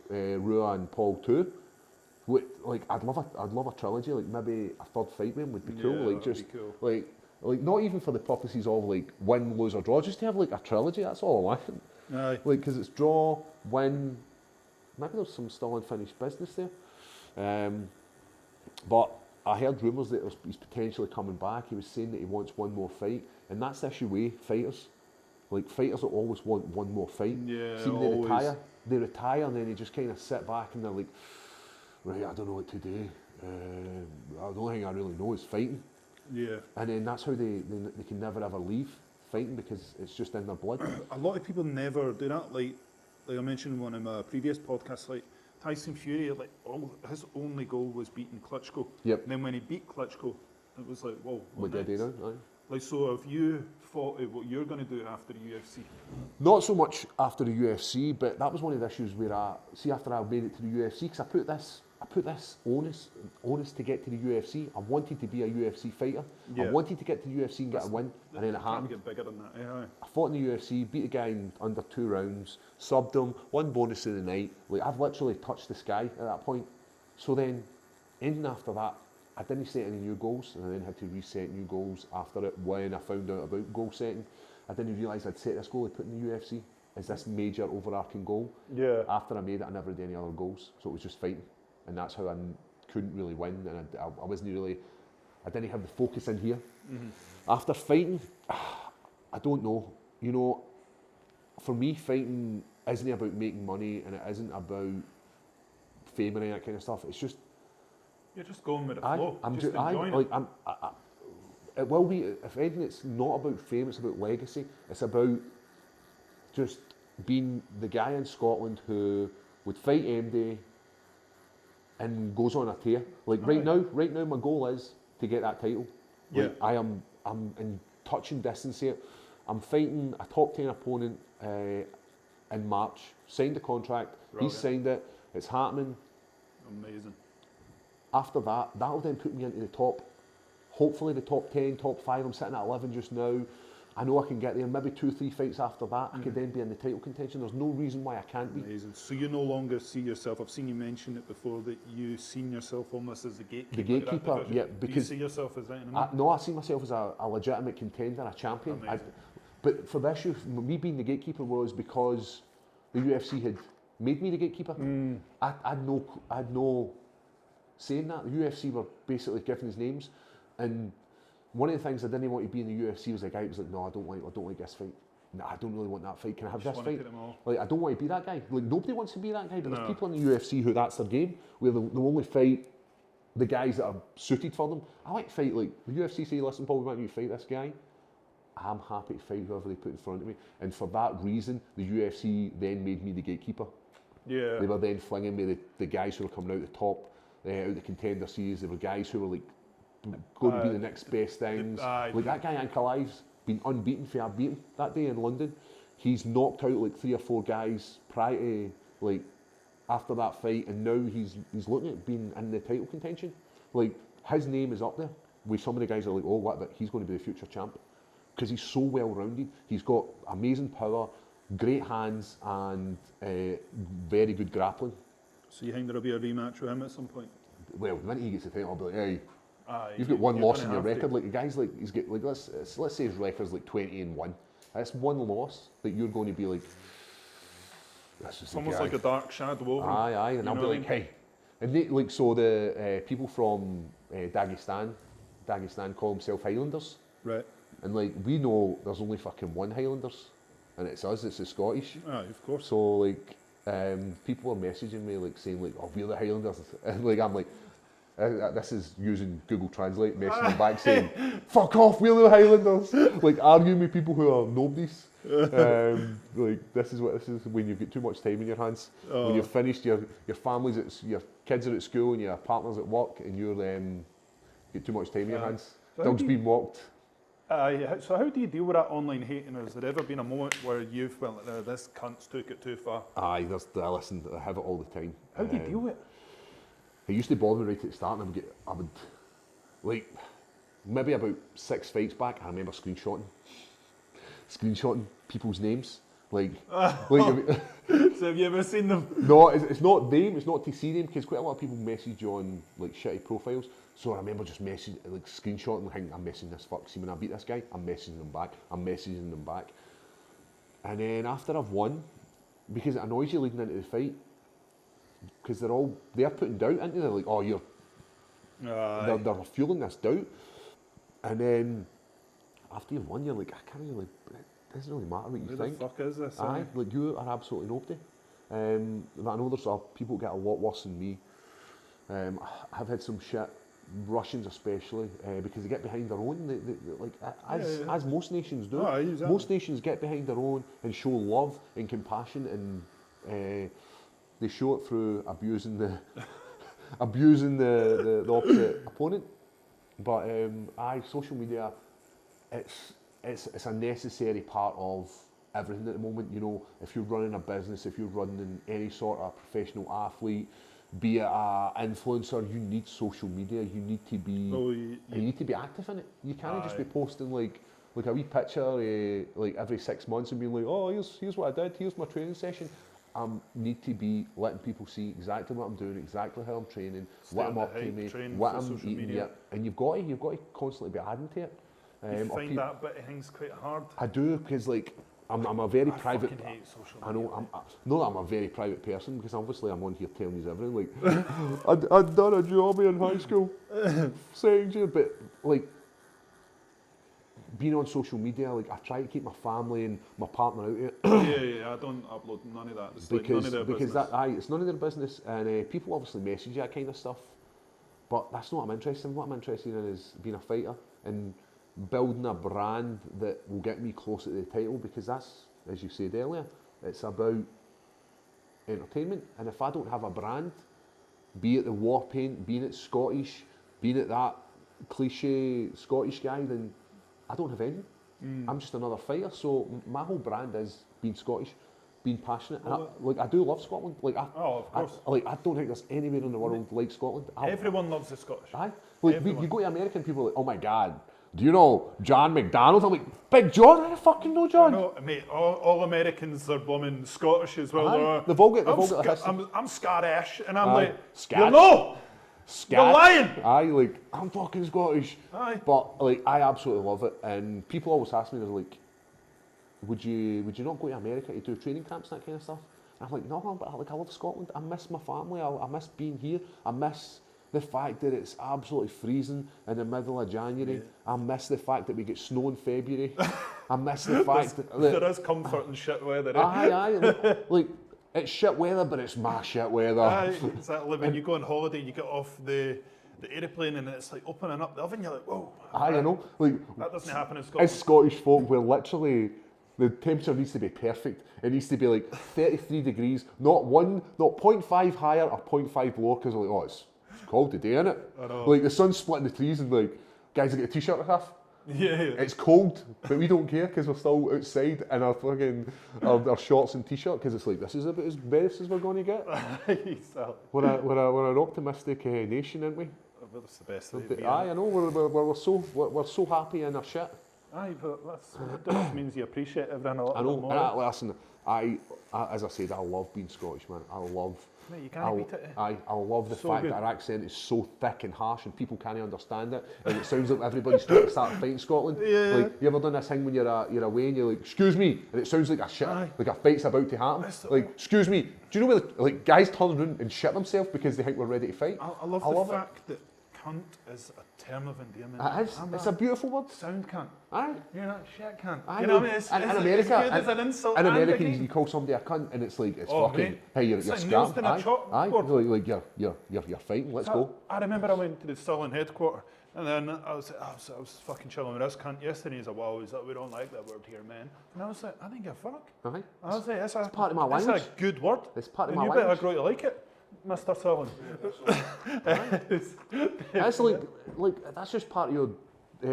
Rua and Paul too. Like I'd love a trilogy, like maybe a third fight with him would be cool. Like just like not even for the purposes of like win, lose or draw, just to have like a trilogy. That's all I want. Aye. Like because it's draw, win. Maybe there's some still unfinished business there. But I heard rumours that he's potentially coming back. He was saying that he wants one more fight, and that's the issue with fighters. Like fighters that always want one more fight. Yeah, see when they retire and then they just kind of sit back and they're like, right, I don't know what to do. The only thing I really know is fighting. Yeah. And then that's how they can never ever leave fighting because it's just in their blood. A lot of people never do that. Like I mentioned in one of my previous podcasts, like Tyson Fury, like his only goal was beating Klitschko. Yep. And then when he beat Klitschko, it was like, whoa, what did he do? Like, so have you thought of what you're going to do after the UFC? Not so much after the UFC, but that was one of the issues where after I made it to the UFC, because I put this onus to get to the UFC. I wanted to be a UFC fighter. Yeah. I wanted to get to the UFC and get a win, and then it happened. Get bigger than that. Yeah. I fought in the UFC, beat a guy in under 2 rounds, subbed him, won bonus of the night. Like I've literally touched the sky at that point. So then, ending after that, I didn't set any new goals, and I then had to reset new goals after it. When I found out about goal setting, I didn't realise I'd set this goal I put in the UFC as this major overarching goal. Yeah. After I made it, I never did any other goals, so it was just fighting. And that's how I couldn't really win, and I wasn't really, I didn't have the focus in here. Mm-hmm. After fighting, I don't know. You know, for me, fighting isn't about making money, and it isn't about fame and that kind of stuff. It's just you're just going with the flow. I'm just enjoying it. It will be. If anything, it's not about fame. It's about legacy. It's about just being the guy in Scotland who would fight MD and goes on a tear. Like right now, my goal is to get that title. Like, yeah. I'm in touching distance here. I'm fighting a top 10 opponent in March. Signed the contract. He's signed it. It's happening. Amazing. After that, that'll then put me into the top. Hopefully the top 10, top 5. I'm sitting at 11 just now. I know I can get there. Maybe 2 or 3 fights after that, I could then be in the title contention. There's no reason why I can't be. Amazing. So you no longer see yourself, I've seen you mention it before, that you seen yourself almost as the gatekeeper. The gatekeeper, yeah. Because do you see yourself as that? No, I see myself as a legitimate contender, a champion. But for the issue, me being the gatekeeper was because the UFC had made me the gatekeeper. I had no say in that. The UFC were basically giving us names, and one of the things I didn't want to be in the UFC was a guy who was like, no, I don't like this fight. No, I don't really want that fight. Can I have this fight? Like, I don't want to be that guy. Like, nobody wants to be that guy, but there's people in the UFC who that's their game, where they'll only fight the guys that are suited for them. I like to fight, like, the UFC say, listen, Paul, we want you to fight this guy. I'm happy to fight whoever they put in front of me. And for that reason, the UFC then made me the gatekeeper. Yeah. They were then flinging me the guys who were coming out the top, out the Contender series. They were guys who were like, going to be the next best things. Like that guy Ankalaev's been unbeaten for I beat him that day in London. He's knocked out like 3 or 4 guys prior to, like, after that fight, and now he's looking at being in the title contention. Like, his name is up there with some of the guys that are like, oh, what, but he's going to be the future champ because he's so well rounded. He's got amazing power, great hands, and very good grappling. So you think there'll be a rematch with him at some point? Well, the minute he gets the title, I'll be like, hey. You've got one loss in your record. Like the guy's like, he's got like let's say his record's like 20-1. That's one loss that you're going to be like, It's almost like a dark shadow over them. Aye, and I'll be like, hey. And they, like, so the people from Dagestan call themselves Highlanders. Right. And like, we know there's only fucking one Highlanders, and it's us, it's the Scottish. Aye, of course. So like, people are messaging me like saying like, oh, we're the Highlanders. And like, I'm like, this is using Google Translate, messaging back saying, fuck off, we're the Highlanders. Like, arguing with people who are nobodies. Like, this is when you've got too much time in your hands. When you've finished, your family's your kids are at school and your partner's at work, and you're get too much time in your hands. So Dog's being walked. So how do you deal with that online hating? Has there ever been a moment where you've went, this cunt's took it too far? Aye, listen, I have it all the time. How do you deal with it? It used to bother me right at the start, and I would, like, maybe about 6 fights back, I remember screenshotting people's names. Like, So have you ever seen them? No, it's not them, it's not to see them, because quite a lot of people message you on like shitty profiles. So I remember just screenshotting and thinking, I'm messaging this fuck. See, when I beat this guy, I'm messaging them back. And then after I've won, because it annoys you leading into the fight, because they're putting doubt into it. They're like, oh, they're fueling this doubt. And then after you've won, you're like, I can't really, it doesn't really matter what you think. Who the fuck is this? Aye, like, you are absolutely nobody. I know there's people get a lot worse than me. I've had some shit, Russians especially, because they get behind their own. As most nations do. Oh, exactly. Most nations get behind their own and show love and compassion, and they show it through abusing the opposite opponent. But social media, it's a necessary part of everything at the moment. You know, if you're running a business, if you're running any sort of professional athlete, be it an influencer, you need social media. You need to be you need to be active in it. You can't just be posting like a wee picture like every 6 months and being like, oh, here's what I did, here's my training session. Need to be letting people see exactly what I'm doing, exactly how I'm training, what I'm up to, what I'm eating. Yeah. And you've got to constantly be adding to it. You find that bit of things quite hard? I do, because like I'm a very private. I hate social media. I know. I'm a very private person, because obviously I'm on here telling you everything. Like I'd done a job in high school, saying you, but like being on social media, like I try to keep my family and my partner out of it. Yeah. I don't upload none of that. It's because like none of their business. It's none of their business, and people obviously message you that kind of stuff, but that's not what I'm interested in. What I'm interested in is being a fighter and building a brand that will get me closer to the title, because that's, as you said earlier, it's about entertainment. And if I don't have a brand, be it the war paint, being it Scottish, being it that cliche Scottish guy, then I don't have anything. I'm just another fighter. So my whole brand is being Scottish, being passionate. And I do love Scotland. Of course. I don't think there's anywhere in the world like Scotland. Everyone loves the Scottish. Aye. Like, you go to American people, like, oh my God, do you know John McDonald? I'm like, Big John? I don't fucking know John. No, mate, all Americans are blooming Scottish as well. Aye. They've all got a history. I'm Scottish, and I'm like, Scat. you know, Scat. you're lying. Aye, like, I'm fucking Scottish. Aye. But like, I absolutely love it, and people always ask me, they're like, would you not go to America to do training camps and that kind of stuff? And I'm like, no, but I love Scotland. I miss my family. I miss being here. I miss the fact that it's absolutely freezing in the middle of January. Yeah. I miss the fact that we get snow in February. I miss the fact that there is comfort in shit weather. Aye. Like, it's shit weather, but it's my shit weather. Aye, exactly. When you go on holiday, you get off the aeroplane and it's like opening up the oven. You're like, whoa. Aye, I know. Like, that doesn't happen in Scotland. As Scottish folk, we're literally, the temperature needs to be perfect. It needs to be like 33 degrees, not 0.5 higher or 0.5 lower, because we're like, oh, it's cold today, isn't it? I know. Like, the sun's splitting the trees and like, guys, I get a t-shirt and half. Yeah. It's cold, but we don't care, because we're still outside in our fucking our shorts and t-shirt, because it's like, this is about as best as we're going to get. We're an optimistic nation, aren't we? That's the best. Aye, I know. We're so happy in our shit. Aye, but that just means you appreciate everything a little bit more. Listen, I as I said, I love being Scottish, man. I love Mate, you can't beat it. I love the So fact good. that our accent is so thick and harsh and people can't understand it, and it sounds like everybody's trying to start a fight in Scotland. Yeah. Like, you ever done this thing when you're away and you're like, excuse me, and it sounds like a shit, Aye. like a fight's about to happen. Like, excuse me, do you know where like guys turn around and shit themselves because they think we're ready to fight? I love the fact that cunt is a term of endearment. It is. It's a beautiful word. Sound cunt. Aye. You're not shit cunt. Aye, You know what I mean? in It's America, good as an insult. in and America, again. you call somebody a cunt, and it's like it's Oh, fucking. mate. Hey, you're It's you're like nails scrapped. in a Aye, chalkboard. like you're fighting. Let's go. I remember I went to the Stirling headquarter, and then I was fucking chilling with this cunt yesterday. He's like, "Well, we don't like that word here, man." And I was like, "I think give a fuck." Aye. I was like, "It's part of my It's language. a good word. It's part of and my you better language. grow to like it, Mr. Stirling." That's like that's just part of your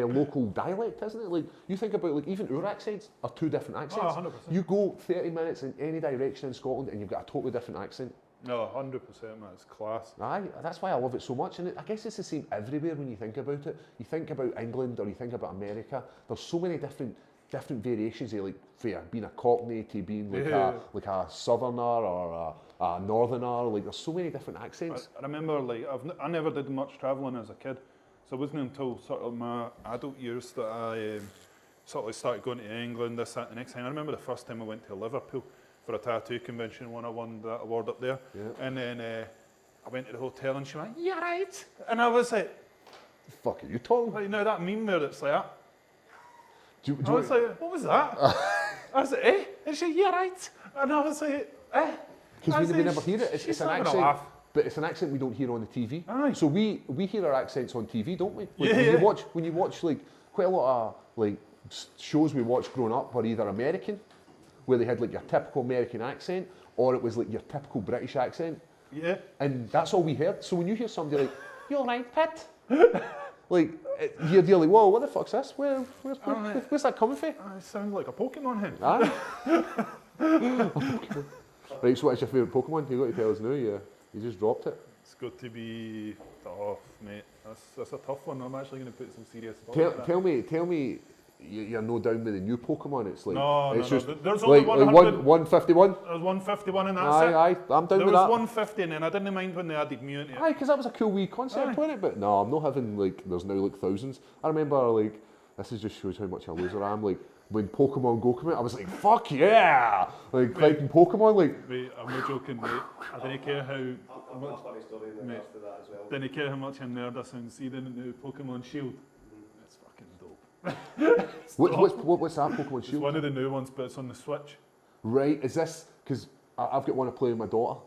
local dialect, isn't it? Like you think about like even our accents are two different accents. Oh, 100%. You go 30 minutes in any direction in Scotland and you've got a totally different accent. No, 100%, man. It's class. Aye, that's why I love it so much, and I guess it's the same everywhere when you think about it. You think about England or you think about America. There's so many different variations of like being a Cockney to being like a Southerner or a Northerner. Like there's so many different accents. I remember like I never did much travelling as a kid, so it wasn't until sort of my adult years that I sort of started going to England, this, that, the next time. I remember the first time I went to Liverpool for a tattoo convention when I won that award up there. Yeah. And then I went to the hotel and she went, "Yeah, right." And I was like, Fuck are you talking? you know that meme where it's like that? Do I was like, "What was that?" I was like, "Eh?" And she, "Yeah, right." And I was like, "Eh?" Because we never hear it. It's she's an not gonna accent, laugh. but it's an accent we don't hear on the TV. Aye. So we hear our accents on TV, don't we? Like, Yeah. when you watch like quite a lot of like shows we watched growing up were either American, where they had like your typical American accent, or it was like your typical British accent, Yeah. and that's all we heard. So when you hear somebody like, "You're right, Pit," like you're like, "Whoa, what the fuck's this? Where's that coming from?" I sound like a Pokemon hen. Aye. Right, so what's your favourite Pokemon? You got to tell us now. You just dropped it. It's got to be tough, mate. That's a tough one. I'm actually going to put some serious thought into that. Tell me, you're no down with the new Pokemon. It's like it's no. just There's only like 100. 151. There's 151 and that's Aye, it. aye, I'm down There with was that. 150 and then I didn't mind when they added Mew into it. Aye, because that was a cool wee concept, Aye. wasn't it? But no, I'm not having like. There's now like thousands. I remember like this is just shows how much a loser I am. Like when Pokemon Go came out, I was like, "Fuck yeah!" Like collecting Pokemon. Like Mate, I'm not joking, mate. I didn't care how I've got a funny story in regards to that as well. didn't care how much a nerd I sound seeing in the Pokemon Shield. It's fucking dope. what's that Pokemon It's Shield? one of the new ones, but it's on the Switch. Right? Is this because I've got one to play with my daughter,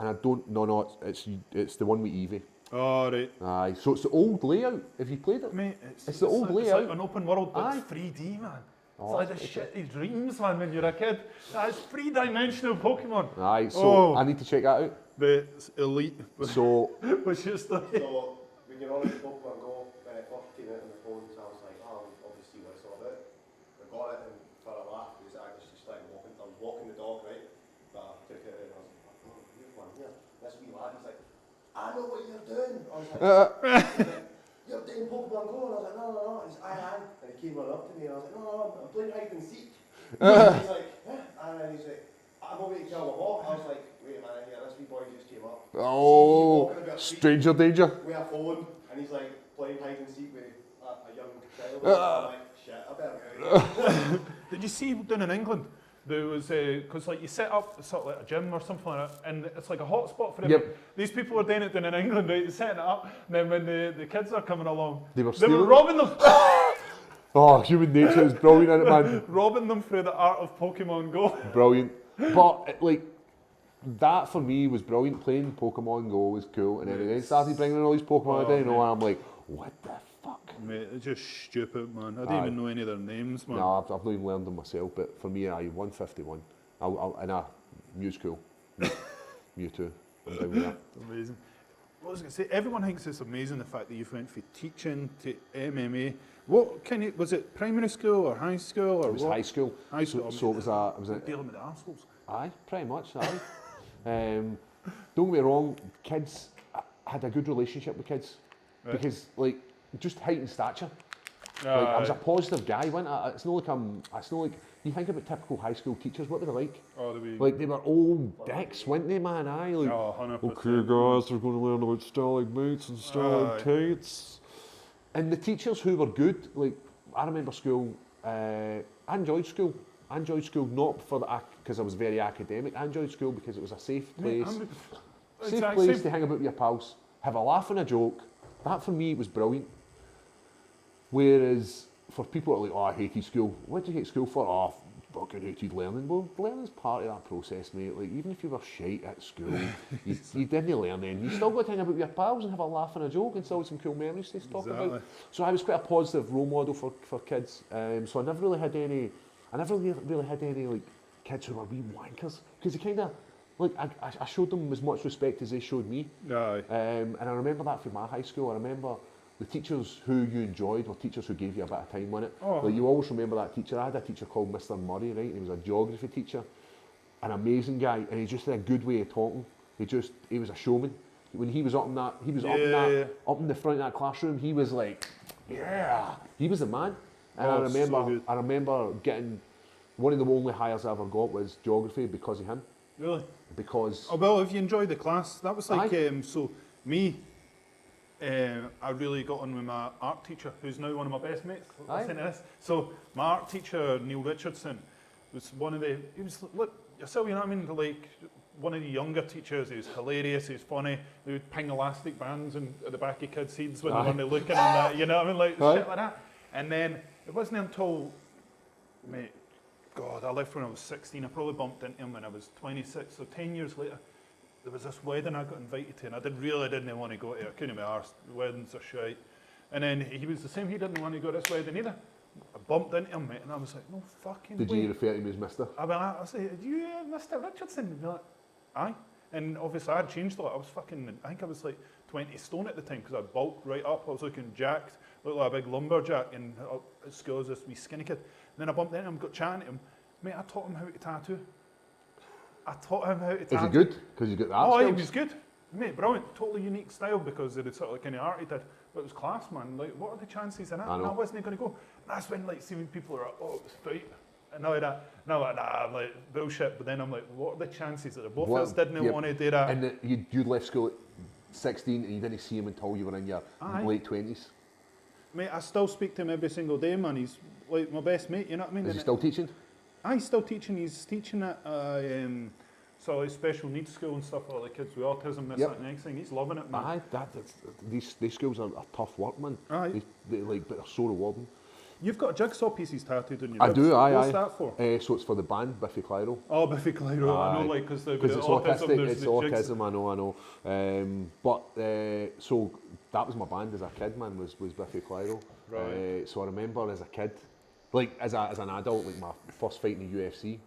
and I don't. No, it's the one with Eevee. Oh, right. Aye, so it's the old layout. Have you played it? Mate, It's the old like, layout. It's like an open world, but Aye. it's 3D, man. Oh, It's like the that's shit of dreams, man, when you're a kid. That's three-dimensional Pokemon. Aye, so Oh. I need to check that out. But it's elite. So What's your story? So when you're on the Pokemon Go, when it first came out on the phones, I was like, oh, I'll obviously see what it's all about. I got it and for a laugh, because I just started walking. I was walking the dog, right? But I took it out and I was like, oh, here's one here. This wee lad, he's like, I know what you're doing. I was like, you're doing Pokemon Go? And I was like, no. And he's aye. And he came running up to me and I was like, no, I'm playing hide and seek. And he's like, and then he's like, I'm over to kill them all. I was like, wait a minute here, this wee boy just came up. oh, walking about a street stranger danger. with a phone, and he's like playing hide and seek with a young child. I'm like, shit, I better get out of here. Did you see down in England? There was because like you set up sort of like a gym or something like that, and it's like a hotspot for them. Yep. These people were doing it down in England, right? Setting it up, and then when the kids are coming along, They were they stealing were it? robbing them, Oh, human nature is brilliant, isn't it, man? robbing them through the art of Pokemon Go. Brilliant. But like that for me was brilliant. Playing Pokemon Go was cool, and then they started bringing in all these Pokemon. I didn't know, and I'm like, what the fuck? Mate, it's just stupid, man. I don't Aye. even know any of their names, man. No, I've not even learned them myself. But for me, 151. And Mew's cool. Mewtwo. I'm down with that. Amazing. What was I going to say? Everyone thinks it's amazing the fact that you've went from teaching to MMA. What kind of, was it primary school or high school or It was what? high school. High school. So it was a Dealing with the assholes. aye, pretty much. Aye. Don't get me wrong, kids. I had a good relationship with kids Right. because like just height and stature. Like, I was a positive guy, wasn't I? It's not like you think about typical high school teachers, what they were like. Oh, Like, they were old dicks, weren't they, man? Aye, like, 100%. okay guys, we're going to learn about stalagmites and stalactites. And the teachers who were good, like, I remember school, I enjoyed school. I enjoyed school not for because I was very academic. I enjoyed school because it was a safe place. Safe place to hang about with your pals, have a laugh and a joke. That for me was brilliant. Whereas for people who are like, oh, I hated school. What did you hate school for? Oh, fucking hated learning. Well, learning's part of that process, mate. Like, even if you were shite at school, you didn't learn then. You still got to hang about with your pals and have a laugh and a joke and still have some cool memories to talk about. So I was quite a positive role model for kids. So I never really had any like kids who were wee wankers, because they kind of, like, I showed them as much respect as they showed me. And I remember that from my high school. I remember the teachers who you enjoyed were teachers who gave you a bit of time on it. Like, you always remember that teacher. I had a teacher called Mr. Murray, right? And he was a geography teacher, an amazing guy, and he just had a good way of talking. He was a showman. When he was up in the front of that classroom, he was like, yeah, he was the man. And I remember getting one of the only hires I ever got was geography because of him. Really? Because well, if you enjoyed the class, that was like so me. I really got on with my art teacher, who's now one of my best mates. Listen to this. So my art teacher, Neil Richardson, was he was, look, yourself, you know what I mean? Like, one of the younger teachers. He was hilarious, he was funny. They would ping elastic bands at the back of kids' heads when they were looking on that, you know what I mean? Like, shit like that. And then it wasn't until, mate, God, I left when I was 16. I probably bumped into him when I was 26. So 10 years later, there was this wedding I got invited to, and I didn't want to go to it. I couldn't be arsed. Weddings are shite. And then he was the same. He didn't want to go to this wedding either. I bumped into him, mate, and I was like, no fucking way. Did you refer to him as Mr.? I was like, do you Mr. Richardson? And be like, aye. And obviously I had changed a lot. I think I was like 20 stone at the time, because I bulked right up. I was looking jacked, looked like a big lumberjack, and at school I was this wee skinny kid. And then I bumped into him, got chatting to him. Mate, I taught him how to tattoo. Is he good? Because you got that. Oh, he was good. Mate, brilliant. Totally unique style, because of the sort of kind of art he did. But it was class, man. Like, what are the chances in it? And I wasn't going to go. And that's when, like, seeing people are like, oh, it's fight. And now that, nah, I'm like, bullshit. But then I'm like, what are the chances that the both of us didn't want to do that? And you left school at 16 and you didn't see him until you were in your late 20s? Mate, I still speak to him every single day, man. He's like my best mate, you know what I mean? Is he still teaching? He's still teaching. He's teaching at so like special needs school and stuff for like kids with autism, this, that, and the next thing. He's loving it, man. These schools are tough work, man. Aye. But they're so rewarding. You've got jigsaw pieces tattooed on your ribs. I do, aye. What's that for? So it's for the band, Biffy Clyro. Oh, Biffy Clyro, I know, like, because it's autistic, it's autism, I know. So that was my band as a kid, man, was Biffy Clyro. Right. So I remember as a kid, like as an adult, like my first fight in the UFC,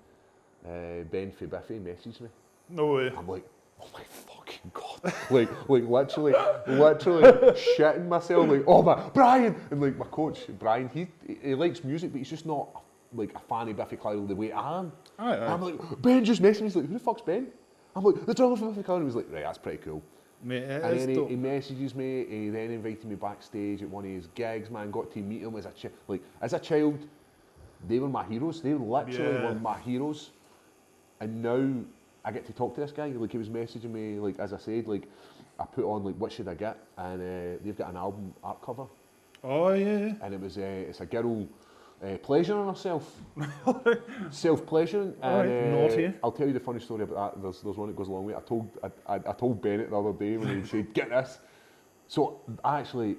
Ben for Biffy messaged me. No way. I'm like, oh my fucking God. like literally shitting myself, like, oh my, Brian! And like my coach, Brian, he likes music, but he's just not like a fan of Biffy Clyro the way I am. Aye. I'm like, Ben just messaged me, he's like, who the fuck's Ben? I'm like, the drummer for Biffy Clyro. He was like, right, that's pretty cool. Mate, and then he messages me, he then invited me backstage at one of his gigs, man, got to meet him as a child. They were my heroes, they literally were my heroes. And now I get to talk to this guy, like he was messaging me, like as I said, like I put on like what should I get, and they've got an album art cover. Oh yeah. And it was it's a girl pleasuring herself, self-pleasuring. And naughty. I'll tell you the funny story about that. There's one that goes along with it. I told Bennett the other day when he said, "Get this." So I actually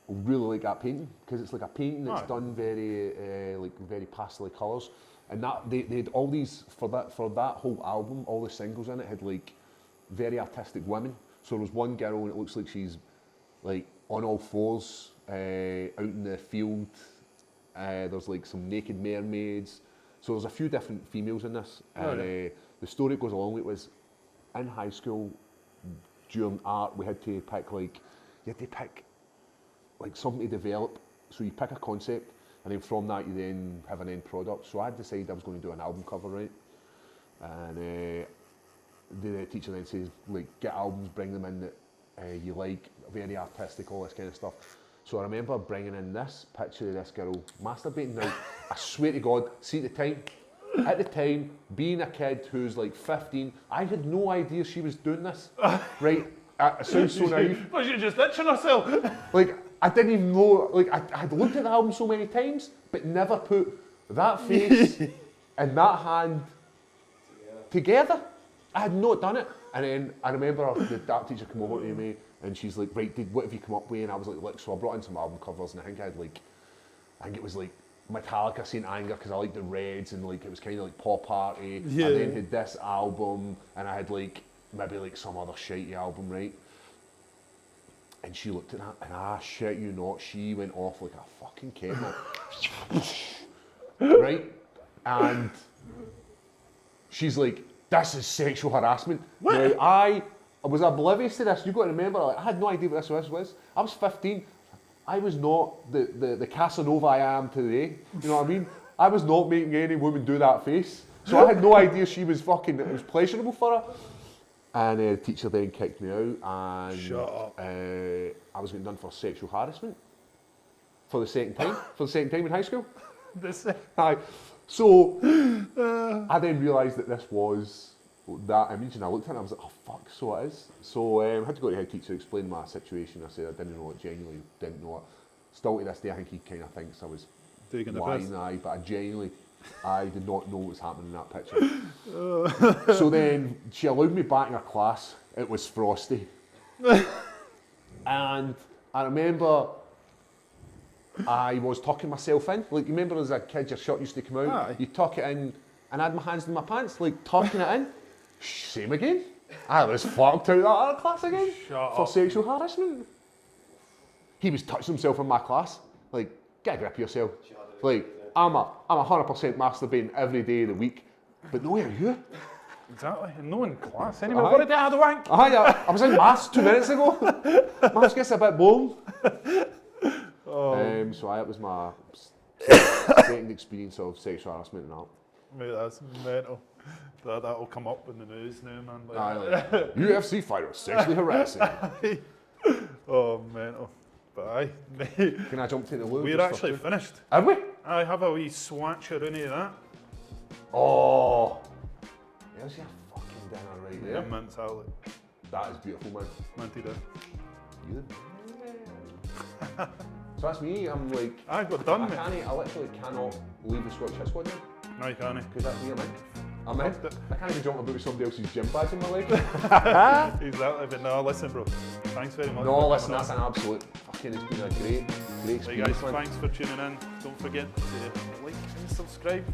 really like that painting, because it's like a painting that's done very very pastel colours. And that they had all these for that whole album, all the singles in it had like very artistic women. So there was one girl and it looks like she's like on all fours out in the field. There's like some naked mermaids. So there's a few different females in this. And the story that goes along with it was, in high school during art we had to pick something to develop. So you pick a concept, and then from that you then have an end product. So I decided I was going to do an album cover, right? And the teacher then says, like, get albums, bring them in that you like, very artistic, all this kind of stuff. So I remember bringing in this picture of this girl masturbating. Now, I swear to God, see at the time, being a kid who's like 15, I had no idea she was doing this, right? It sounds so naive. Was she just itching herself? Like, I didn't even know, like, I had looked at the album so many times, but never put that face and that hand together. I had not done it. And then I remember the art teacher came over to me and she's like, right, what have you come up with? And I was like, look, so I brought in some album covers and I think it was like Metallica, Saint Anger, because I liked the Reds and like it was kind of like Pop Party. Yeah. I then had this album and I had like maybe like some other shitey album, right? And she looked at that and I shit you not, she went off like a fucking kettle. Right? And she's like, this is sexual harassment. What? Now, I was oblivious to this. You've got to remember, like, I had no idea what this was. I was 15. I was not the Casanova I am today. You know what I mean? I was not making any woman do that face. So I had no idea she was fucking, it was pleasurable for her. And the teacher then kicked me out and Shut up. I was getting done for sexual harassment for the second time in high school. Aye. So I then realised that this was that image and I looked at it and I was like, oh fuck, so it is. So I had to go to the head teacher, explain my situation. I said I didn't know it, genuinely didn't know it. Still to this day I think he kind of thinks I was lying, aye, but I did not know what was happening in that picture. So then she allowed me back in her class. It was frosty. And I remember I was tucking myself in. Like, you remember as a kid your shirt used to come out? Aye. You tuck it in and I had my hands in my pants, like tucking it in. Same again. I was fucked out of that other class again for sexual harassment. He was touching himself in my class. Like, get a grip of yourself. Like, I'm 100% masturbating every day of the week, but no, are you? Exactly, and no in class anyway. What did I have the wank? I was in maths 2 minutes ago. Maths gets a bit boring. So that was my second experience of sexual harassment and that. Mate, that's mental. That'll come up in the news now, man. Like, UFC fighter sexually harassing. Oh, mental. But aye, mate. Can I jump to the loo? We're actually finished. Have we? I have a wee swatch of that. Oh, there's your fucking dinner right there. Yeah, mint salad. That is beautiful, man. Minty did. You did. So that's me. I'm like, I've got done, mate. I literally cannot leave the Scottish Hit Squad now. No, you can't. Because that's me, I'm in. I can't even jump about with somebody else's gym badge in my leg. Exactly, but no, listen, bro. Thanks very much. No, listen, that's an absolute fucking, it's been a great Hey experience, guys, man. thanks for tuning in. Don't forget to like and subscribe.